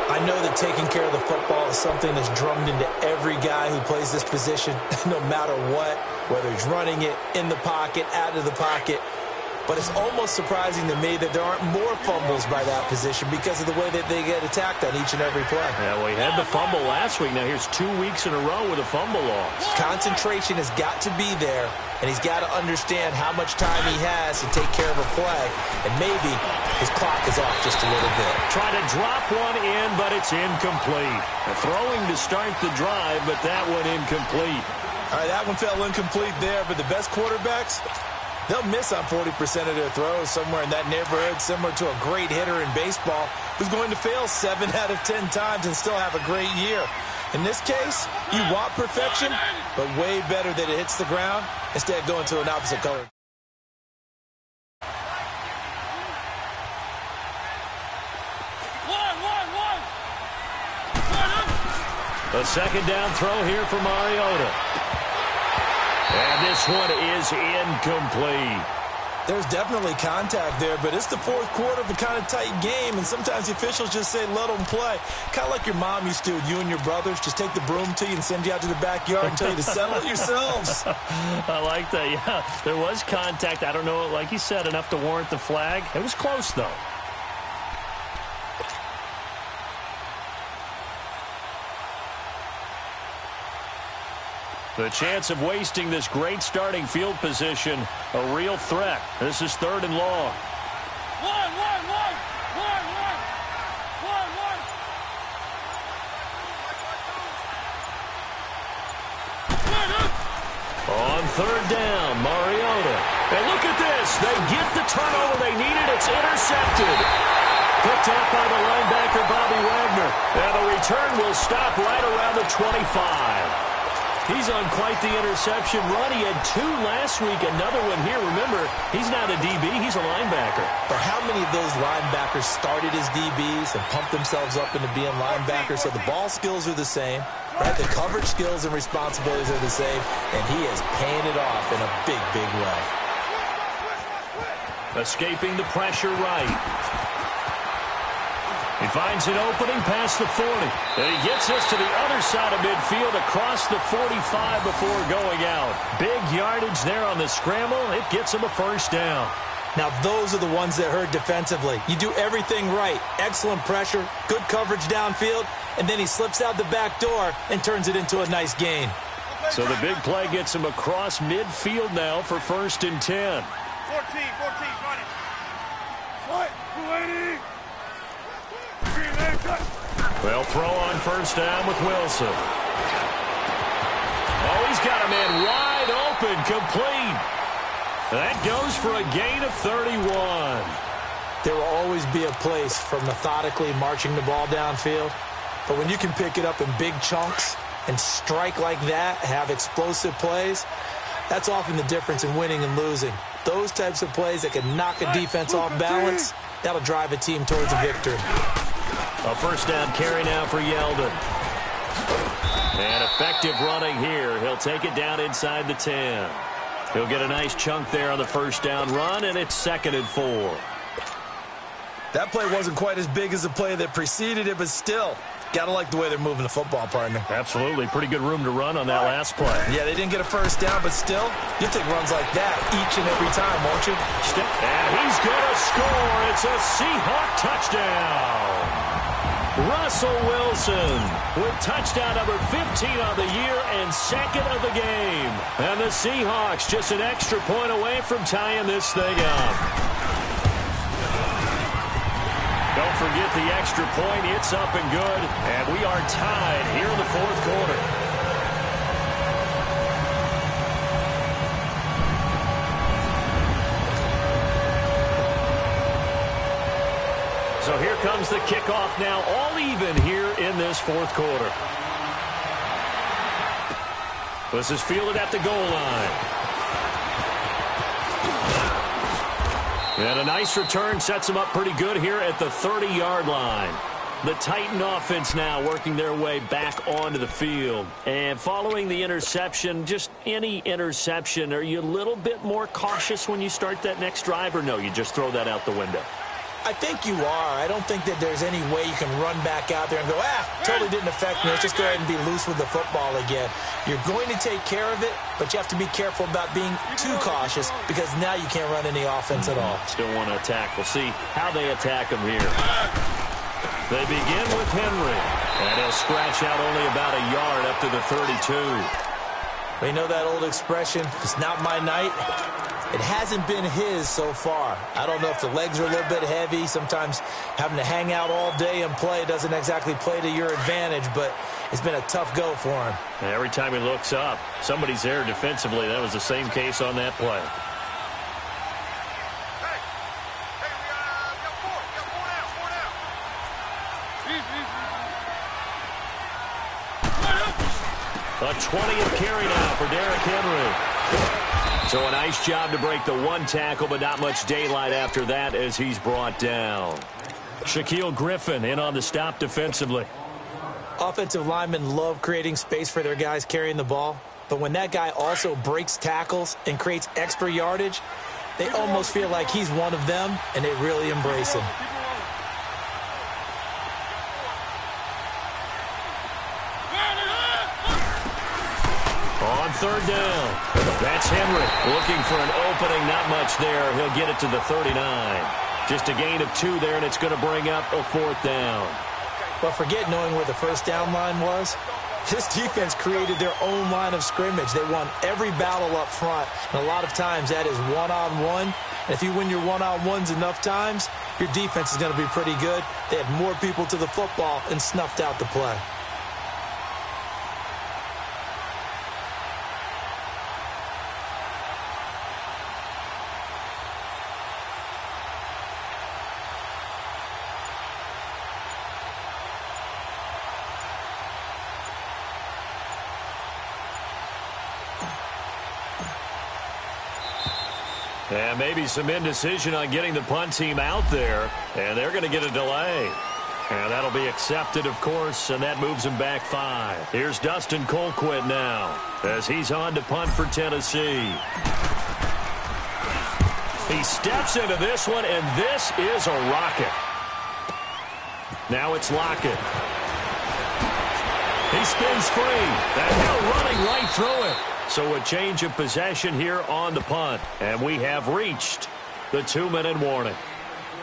I know that taking care of the football is something that's drummed into every guy who plays this position, no matter what, whether he's running it, in the pocket, out of the pocket. But it's almost surprising to me that there aren't more fumbles by that position because of the way that they get attacked on each and every play. Yeah, well, he had the fumble last week. Now here's 2 weeks in a row with a fumble loss. Concentration has got to be there, and he's got to understand how much time he has to take care of a play. And maybe his clock is off just a little bit. Trying to drop one in, but it's incomplete. Throwing to start the drive, but that one incomplete. All right, that one fell incomplete there, but the best quarterbacks, they'll miss on 40% of their throws, somewhere in that neighborhood, similar to a great hitter in baseball who's going to fail 7 out of 10 times and still have a great year. In this case, you want perfection, but way better that it hits the ground instead of going to an opposite color. A second down throw here for Mariota. And this one is incomplete. There's definitely contact there, but it's the fourth quarter of a kind of tight game, and sometimes the officials just say, let them play. Kind of like your mom used to with you and your brothers. Just take the broom to you and send you out to the backyard and tell you to settle it yourselves. I like that, yeah. There was contact. I don't know, like you said, enough to warrant the flag. It was close, though. The chance of wasting this great starting field position, a real threat. This is 3rd and long. On 3rd down, Mariota. And look at this. They get the turnover they needed. It's intercepted. Picked up by the linebacker, Bobby Wagner. And the return will stop right around the 25. He's on quite the interception run. He had 2 last week, another one here. Remember, he's not a DB, he's a linebacker. But how many of those linebackers started as DBs and pumped themselves up into being linebackers? So the ball skills are the same, right? The coverage skills and responsibilities are the same, and he is paying it off in a big, big way. Escaping the pressure right. He finds an opening past the 40. And he gets us to the other side of midfield across the 45 before going out. Big yardage there on the scramble. It gets him a first down. Now, those are the ones that hurt defensively. You do everything right. Excellent pressure, good coverage downfield, and then he slips out the back door and turns it into a nice gain. So the big play gets him across midfield now for 1st and 10. 14, run it. What? 280. Well, throw on 1st down with Wilson. Oh, he's got a man wide open, complete. That goes for a gain of 31. There will always be a place for methodically marching the ball downfield. But when you can pick it up in big chunks and strike like that, have explosive plays, that's often the difference in winning and losing. Those types of plays that can knock a defense off balance, that'll drive a team towards a victory. A 1st down carry now for Yeldon. And effective running here. He'll take it down inside the 10. He'll get a nice chunk there on the 1st down run, and it's 2nd and 4. That play wasn't quite as big as the play that preceded it, but still, gotta like the way they're moving the football, partner. Absolutely. Pretty good room to run on that last play. Yeah, they didn't get a 1st down, but still, you take runs like that each and every time, won't you? And he's going to score. It's a Seahawk touchdown. Russell Wilson with touchdown number 15 on the year and 2nd of the game. And the Seahawks just an extra point away from tying this thing up. Don't forget the extra point. It's up and good. And we are tied here in the 4th quarter. So here comes the kickoff now, all even here in this 4th quarter. This is fielded at the goal line. And a nice return sets him up pretty good here at the 30-yard line. The Titan offense now working their way back onto the field. And following the interception, just any interception, are you a little bit more cautious when you start that next drive, or no, you just throw that out the window? I think you are. I don't think that there's any way you can run back out there and go, totally didn't affect me. Let's just go ahead and be loose with the football again. You're going to take care of it, but you have to be careful about being too cautious because now you can't run any offense at all. Still want to attack. We'll see how they attack him here. They begin with Henry, and he'll scratch out only about a yard up to the 32. We know that old expression, it's not my night. It hasn't been his so far. I don't know if the legs are a little bit heavy. Sometimes having to hang out all day and play doesn't exactly play to your advantage, but it's been a tough go for him. Every time he looks up, somebody's there defensively. That was the same case on that play. Hey, we got 4 now. A 20th carry now for Derrick Henry. So a nice job to break the one tackle, but not much daylight after that as he's brought down. Shaquille Griffin in on the stop defensively. Offensive linemen love creating space for their guys carrying the ball, but when that guy also breaks tackles and creates extra yardage, they almost feel like he's one of them, and they really embrace him. On third down, that's Henry looking for an opening. Not much there. He'll get it to the 39. Just a gain of 2 there, and it's going to bring up a 4th down. But forget knowing where the first down line was. This defense created their own line of scrimmage. They won every battle up front, and a lot of times that is one-on-one. And if you win your one-on-ones enough times, your defense is going to be pretty good. They had more people to the football and snuffed out the play. And maybe some indecision on getting the punt team out there. And they're going to get a delay. And that'll be accepted, of course, and that moves him back 5. Here's Dustin Colquitt now as he's on to punt for Tennessee. He steps into this one, and this is a rocket. Now it's Lockett. He spins free. That hill running right through it. So a change of possession here on the punt. And we have reached the 2-minute warning.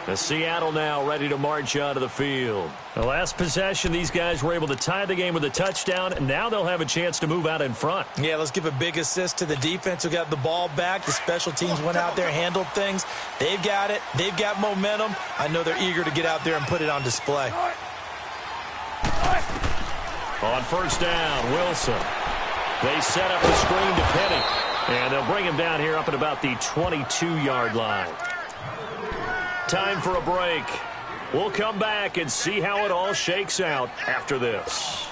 The Seattle now ready to march out of the field. The last possession, these guys were able to tie the game with a touchdown, and now they'll have a chance to move out in front. Yeah, let's give a big assist to the defense who got the ball back. The special teams went out there, handled things. They've got it. They've got momentum. I know they're eager to get out there and put it on display. On first down, Wilson. They set up the screen to Penny, and they'll bring him down here up at about the 22-yard line. Time for a break. We'll come back and see how it all shakes out after this.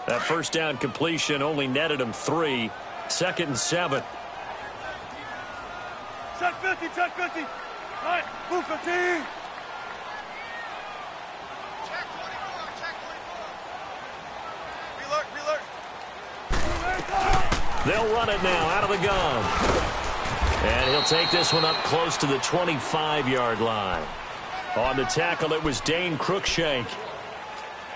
That first down completion only netted him 3. 2nd and 7. Check 50, check 50. All right, move 15. Check 24, check 24. Reload. They'll run it now out of the gun. And he'll take this one up close to the 25-yard line. On the tackle, it was Dane Cruikshank.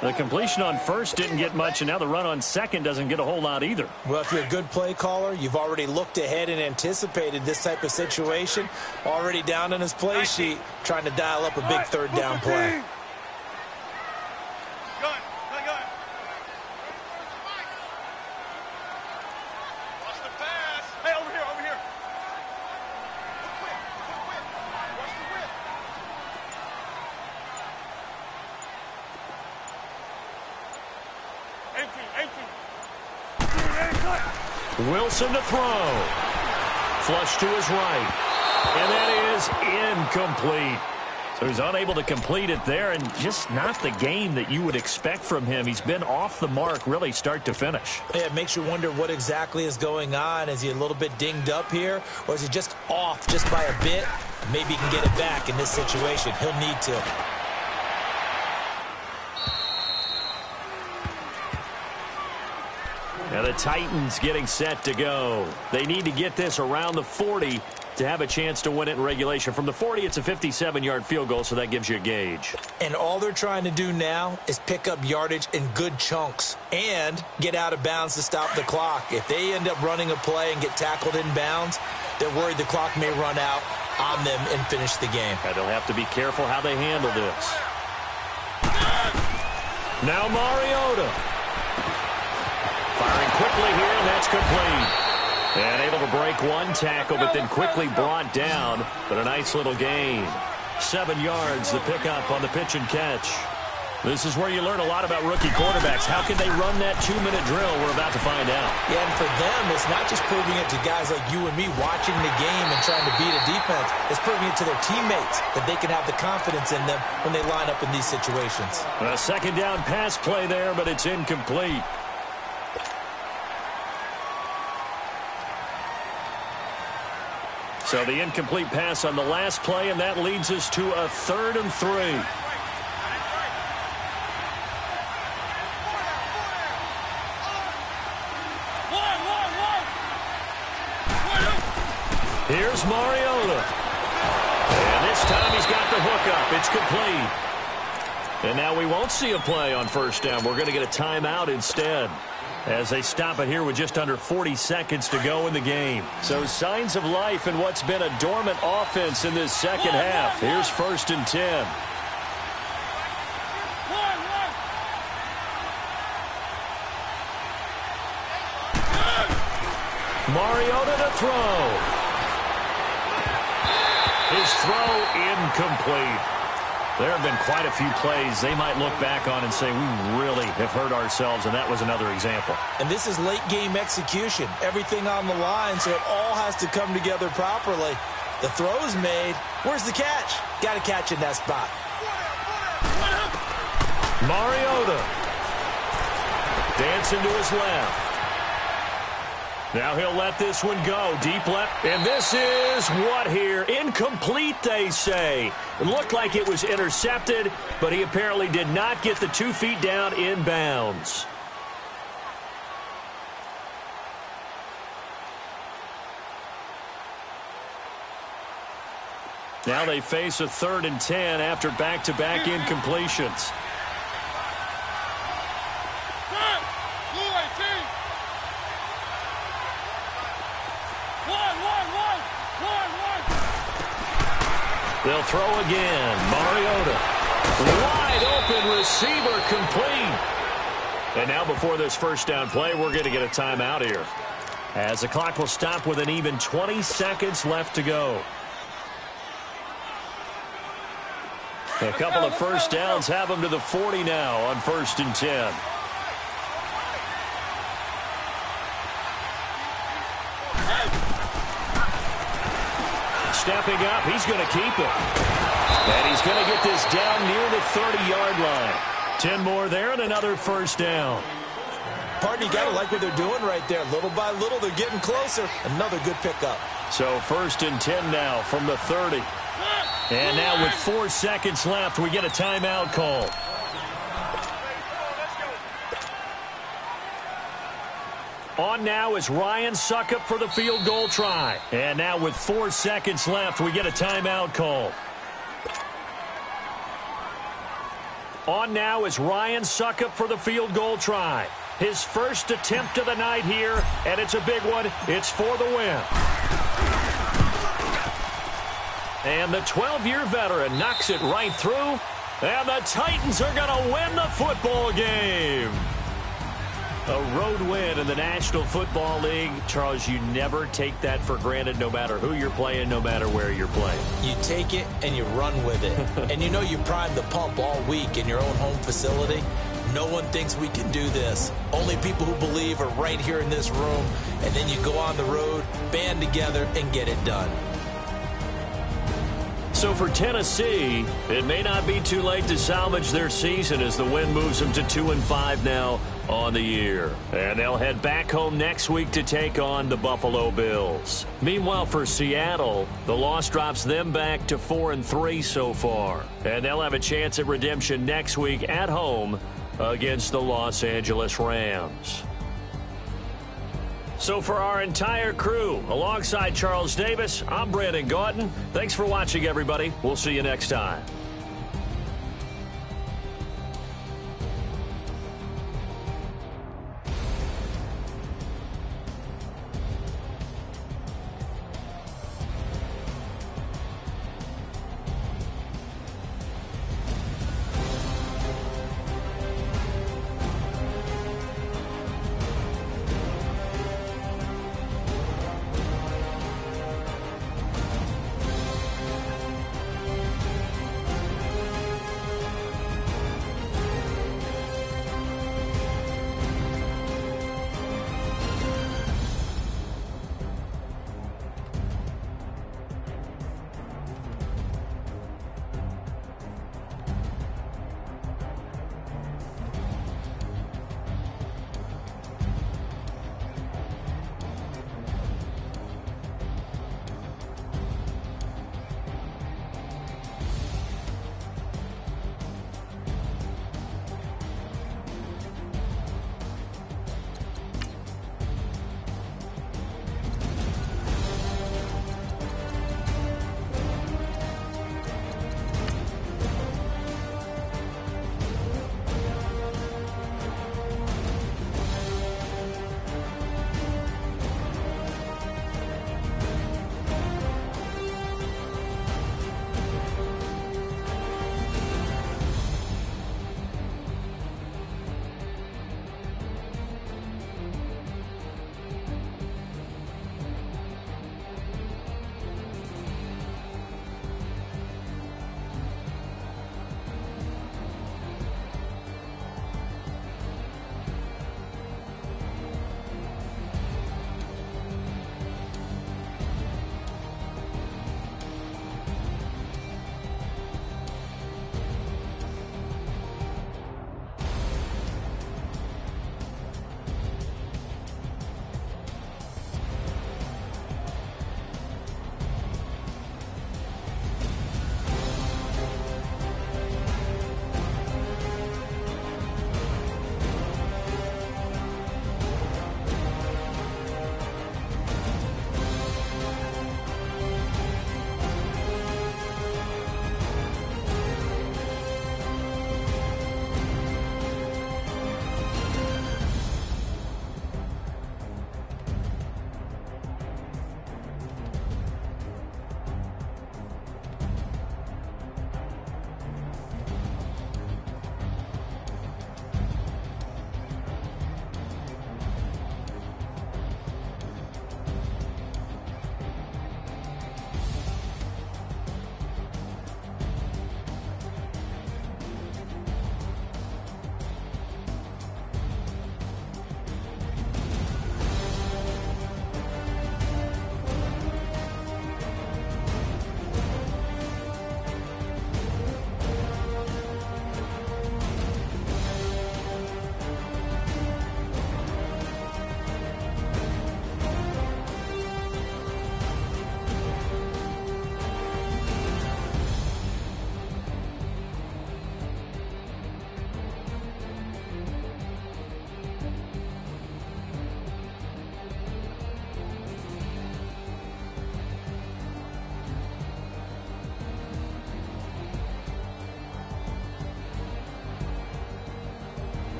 The completion on first didn't get much, and now the run on second doesn't get a whole lot either. Well, if you're a good play caller, you've already looked ahead and anticipated this type of situation. Already down in his play sheet, trying to dial up a big third down play. Gun. Watch the pass. Hey, over here. Quick. Watch the whip. Empty. Wilson to throw. Flush to his right. And that is incomplete. So he's unable to complete it there, and just not the game that you would expect from him. He's been off the mark really start to finish. Yeah, it makes you wonder what exactly is going on. Is he a little bit dinged up here, or is he just off just by a bit? Maybe he can get it back in this situation. He'll need to. Now the Titans getting set to go. They need to get this around the 40 to have a chance to win it in regulation. From the 40, it's a 57-yard field goal, so that gives you a gauge. And all they're trying to do now is pick up yardage in good chunks and get out of bounds to stop the clock. If they end up running a play and get tackled in bounds, they're worried the clock may run out on them and finish the game. And they'll have to be careful how they handle this. Now Mariota. Firing quickly here, and that's complete. And able to break one tackle, but then quickly brought down. But a nice little gain. 7 yards, the pickup on the pitch and catch. This is where you learn a lot about rookie quarterbacks. How can they run that 2-minute drill? We're about to find out. Yeah, and for them, it's not just proving it to guys like you and me watching the game and trying to beat a defense. It's proving it to their teammates that they can have the confidence in them when they line up in these situations. A second down pass play there, but it's incomplete. So the incomplete pass on the last play, and that leads us to a 3rd and 3. Here's Mariota. And this time he's got the hook up. It's complete. And now we won't see a play on first down. We're going to get a timeout instead, as they stop it here with just under 40 seconds to go in the game. So signs of life in what's been a dormant offense in this second half. Here's 1st and 10. Mariota to throw. His throw incomplete. There have been quite a few plays they might look back on and say, we really have hurt ourselves, and that was another example. And this is late-game execution. Everything on the line, so it all has to come together properly. The throw's made. Where's the catch? Got to catch in that spot. Mariota. Dancing to his left. Now he'll let this one go. Deep left. And this is what here? Incomplete, they say. It looked like it was intercepted, but he apparently did not get the 2 feet down in bounds. Now they face a 3rd and 10 after back-to-back incompletions. They'll throw again. Mariota. Wide open receiver complete. And now before this first down play, we're going to get a timeout here, as the clock will stop with an even 20 seconds left to go. A couple of first downs have them to the 40 now on 1st and 10. Stepping up, he's going to keep it. And he's going to get this down near the 30-yard line. 10 more there and another first down. Partner, you got to like what they're doing right there. Little by little, they're getting closer. Another good pickup. So 1st and 10 now from the 30. And now with 4 seconds left, we get a timeout call. On now is Ryan Suckup for the field goal try. And now with 4 seconds left, we get a timeout call. On now is Ryan Suckup for the field goal try. His first attempt of the night here, and it's a big one. It's for the win. And the 12-year veteran knocks it right through. And the Titans are going to win the football game. A road win in the National Football League. Charles, you never take that for granted, no matter who you're playing, no matter where you're playing. You take it and you run with it. And you know you primed the pump all week in your own home facility. No one thinks we can do this. Only people who believe are right here in this room. And then you go on the road, band together, and get it done. So for Tennessee, it may not be too late to salvage their season as the win moves them to 2-5 now on the year. And they'll head back home next week to take on the Buffalo Bills. Meanwhile, for Seattle, the loss drops them back to 4-3 so far. And they'll have a chance at redemption next week at home against the Los Angeles Rams. So for our entire crew, alongside Charles Davis, I'm Brandon Gaudin. Thanks for watching, everybody. We'll see you next time.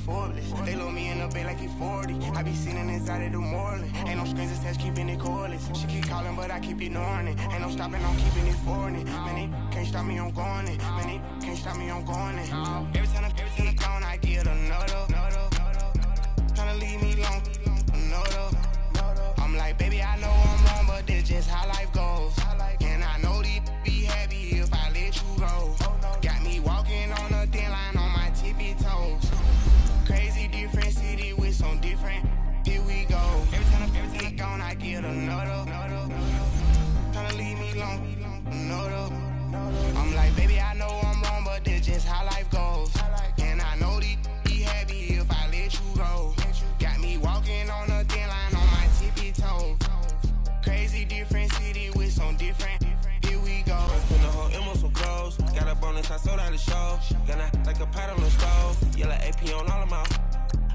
Forbes. They load me in the bay like he 40. I be sitting inside of the Moreland. Ain't no screens attached, keeping it cordless. She keep calling, but I keep ignoring it. Ain't no stopping, I'm keeping it foreign it. Man, they can't stop me, I'm going it. Man, they can't stop me, I'm going it. Every time I gone, I get another. Tryna leave me alone, another. I'm like, baby, I know I'm wrong, but that's just how life goes. And I know these be happy if I let you go. Got me walking on a thin line on my tippy toes. Crazy different city with some different. Here we go. Every time I gone, I get another. Tryna leave me alone, another. I'm like, baby, I know I'm wrong, but that's just how life goes. And I know these be happy if I let you go. Got me walking on a thin line on my tippy toes. Crazy different city with some different. Here we go. Spend the whole M on some clothes. Got a bonus, I sold out the show. Gonna like a pot on the stove. Yellow AP on all of my.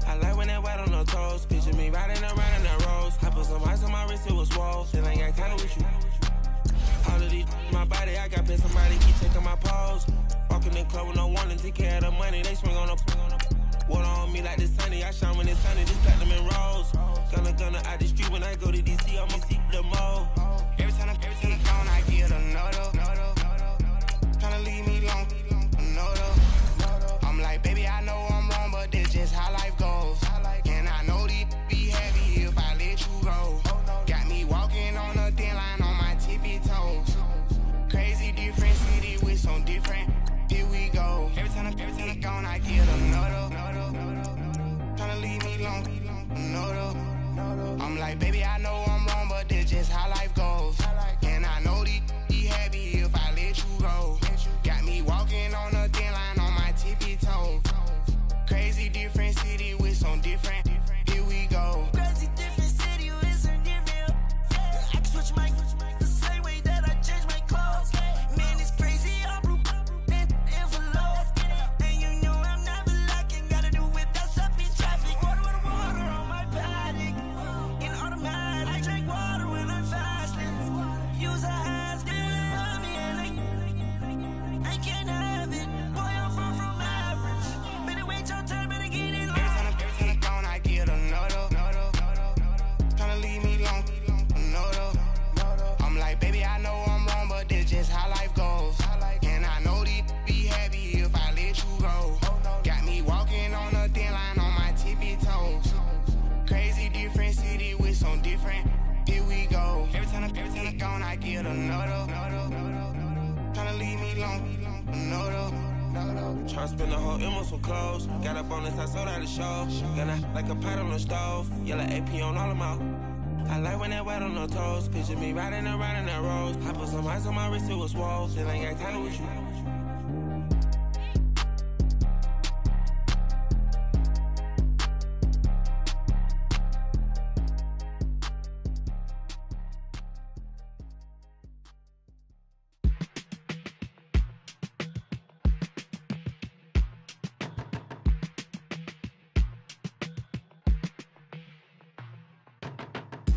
I like when that white on the toes. Picture me riding around in that rose. I put some ice on my wrist, it was swole. Still ain't got time with you. All of these my body, I got paid somebody keep taking my pose. Walking in club with no warning, take care of the money. They swing on the water on me like the sunny. I shine when it's sunny, just platinum and rose. Gonna out the street when I go to DC, I'ma see the mode. Every time I gone, I get another. Tryna leave me alone, another. I'm like, baby, I know I'm wrong, but that's just how life goes. And I know these be happy if I let you go. Got me walking on a thin line on my tippy toes. Crazy different city with some different. Here we go. Every time I gone, I get another. Tryna leave me alone, another. I'm like, baby, I know I'm wrong, but that's just how life goes. And I know these be happy if I let you go. Got me walking on a thin line on my tippy toes. Crazy different city with some different. Here we go. Crazy different city with some different. I can switch my the same way that I change my clothes. Man, it's crazy. I'm envelope. And you know I'm never lacking. Gotta do it, that's up in traffic. Water on my paddock. In automatic. I drink water when I'm fasting. Use a ass, love me and I can't have it. Boy, I'm far from average. Better wait your turn, better get in line. Every time I gone, I get another. Tryna leave me alone, another. I'm like, baby, I know I'm wrong, but that's just how life goes. And I know these be happy if I let you go. Got me walking on a thin line on my tippy toes. Crazy different city with some different. Here we go. Every time I gone, I get another. Tryna leave me alone, another. Tryna spend the whole M on some clothes. Got a bonus, I sold out the show. Gonna like a pot on the stove. Yellow AP on all of my. I like when that white on the toes. Picture me riding around in that rose. I put some ice on my wrist, it was swole. Still ain't got time with you.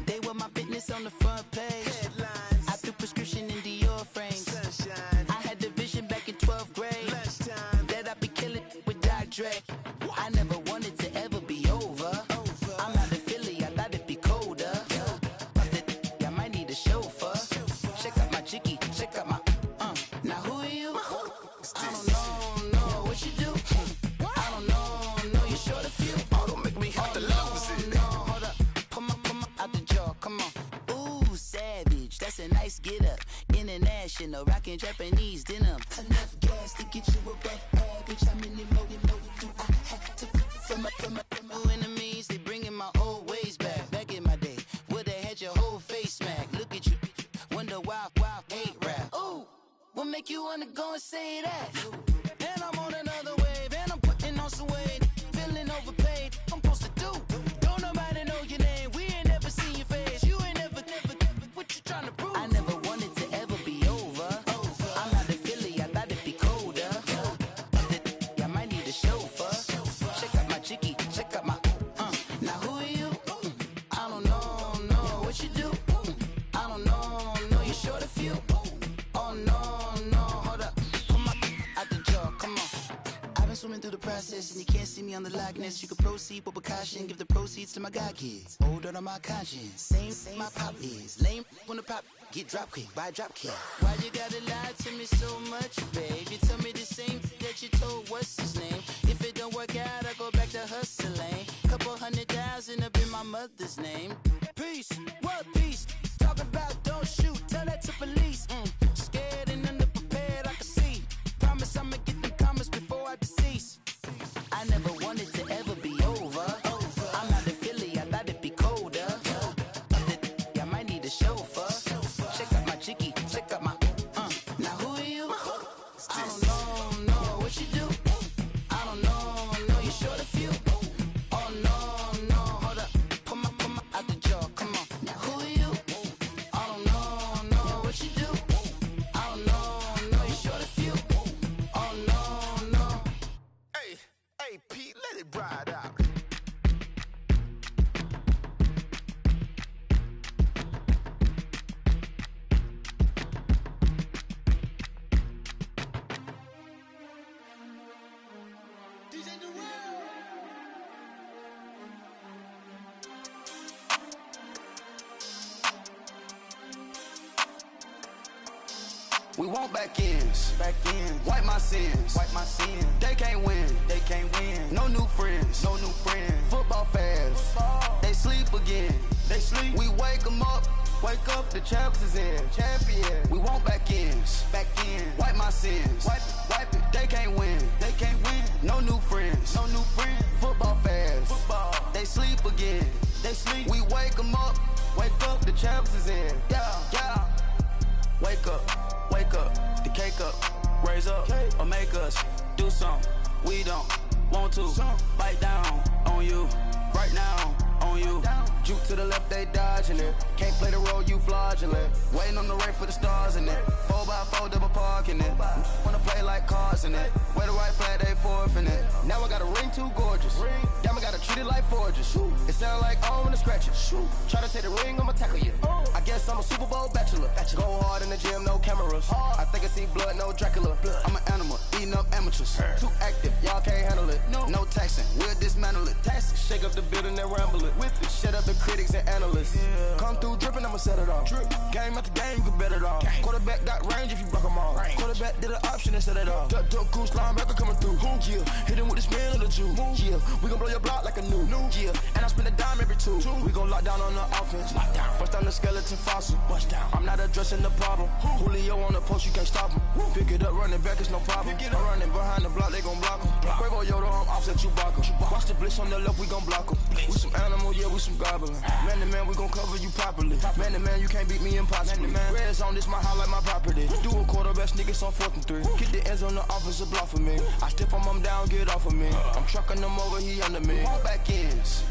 They were my fitness on the front page. Headlines. I threw prescription in Dior frames. Sunshine. I had the vision back in 12th grade. Lunchtime. That I'd be killing with Dr. Dre. I never wanted to ever be over. I'm out of Philly, I thought it'd be colder. I might need a chauffeur. Check out my chicky, check out my Now who are you? I don't know what you do. I don't know you short a few. Oh, don't make me have to lose it. No, hold up. Come on, out the jaw, come on. Ooh, savage, that's a nice get up. International, rockin' Japanese denim. Enough gas to get you above average. How many more do I have to from my enemies? They bringing my old ways back. Back in my day, would've had your whole face smacked. Look at you, wonder why hate rap. Ooh, what make you wanna go and say that? And I'm on another wave, and I'm putting on some weight. Feeling overpaid, I'm supposed to do. Don't nobody know your name, we ain't never seen your face. You ain't never, what you trying to prove? I never wanted to ever be over. I'm out of Philly, I thought it'd be colder. process and you can't see me on the likeness. You can proceed with precaution, give the proceeds to my God kids. Hold on my conscience, same my pop is. Lame when the pop get drop kick, buy drop kick. Why you gotta lie to me so much, babe? You tell me the same that you told what's his name. If it don't work out, I go back to hustling. Couple 100,000 up in my mother's name. Peace, what peace? Talking about don't shoot, tell that to police. Scared and underprepared, I can see. Promise I'ma get them comments before I decease. I never wanted to ever be over. I'm not a Philly, I thought it'd be colder. I might need a chauffeur. Check out my chicky, check out my now who are you? I don't know what you do. I don't know you short a few. Oh no, hold up, pull my out the jaw, come on. Now who are you? I don't know what you do. I don't know you short a few. Oh no. Hey, Pete, let it ride out. We want back ends, wipe my sins, They can't win, no new friends, Football fans, they sleep again, We wake them up, the champs is in, champion. We want back ends, wipe my sins, wipe it. They can't win, no new friends, Football fans, they sleep again, We wake them up, the champs is in, yeah. Wake up, the cake up, raise up, or make us do something we don't want to. Bite down on you, right now on you. Juke to the left, they dodging it. Can't play the role, you fraudulent. Waiting on the rain for the stars in it. 4x4 double parking it. Wanna play like cars in it. Wear the right flag, they forfeit it. Now I got a ring too gorgeous. Damn, I gotta treat it like forges. It sound like I wanna scratch it. Try to take the ring, I'ma tackle you. I guess I'm a Super Bowl bachelor. Go hard in the gym, no cameras. I think I see blood, no Dracula. I'm an animal, eating up amateurs. Too active, y'all can't handle it. No taxing, we'll dismantle it. Shake up the building and ramble it. With it, shut up the critics and analysts. Come through dripping, I'ma set it off. Game after game, you can bet it off. Quarterback got range if you block them off. Quarterback did an option and set it off. Duck goose linebacker coming through. Yeah, hit him with the spin of the Jew. Yeah, we gon' blow your block like a new. Yeah, and I spend a dime every two. We gon' lock down on the offense. Bust down the skeleton fossil. I'm not addressing the problem. Julio on the post, you can't stop him. Pick it up, running back, it's no problem. I'm running behind the block, they gon' block him. Quavo Yoda, I'm offset Chewbacca. Watch the blitz on the left, we gon' block him. We some animal, yeah, we some goblin. Man to man, we gon' cover you properly. Man to man, you can't beat me impossibly. Red zone, this my highlight, my property. Do a quarterback sneakers on 4th and 3. Get the ends on the offensive block for me. I step on them down, get off of me. I'm trucking them over, he under me. Walk back ends,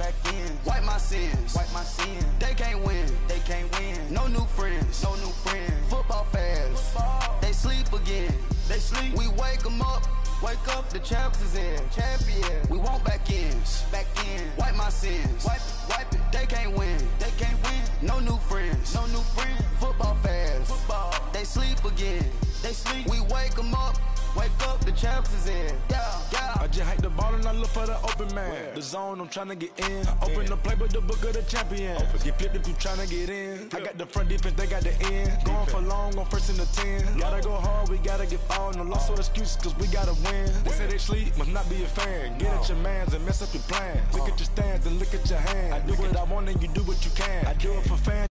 wipe my sins, They can't win, no new friends, Football fans, they sleep again, We wake them up, the champs is in, champion. We want back ends, wipe my sins, wipe it. They can't win, no new friends, Football fans, they sleep again, We wake them up, the champs is in, yeah. I just hike the ball and I look for the open man. The zone, I'm tryna get in. Open the play, but the book of the champion. Get flipped if you tryna get in. I got the front defense, they got the end. Going for long, on 1st and the 10. Gotta go hard, we gotta give all. No loss or excuses, cause we gotta win. They say they sleep, must not be a fan. Get at your mans and mess up your plans. Look at your stands and look at your hands. I do what I want and you do what you can. I do it for fans.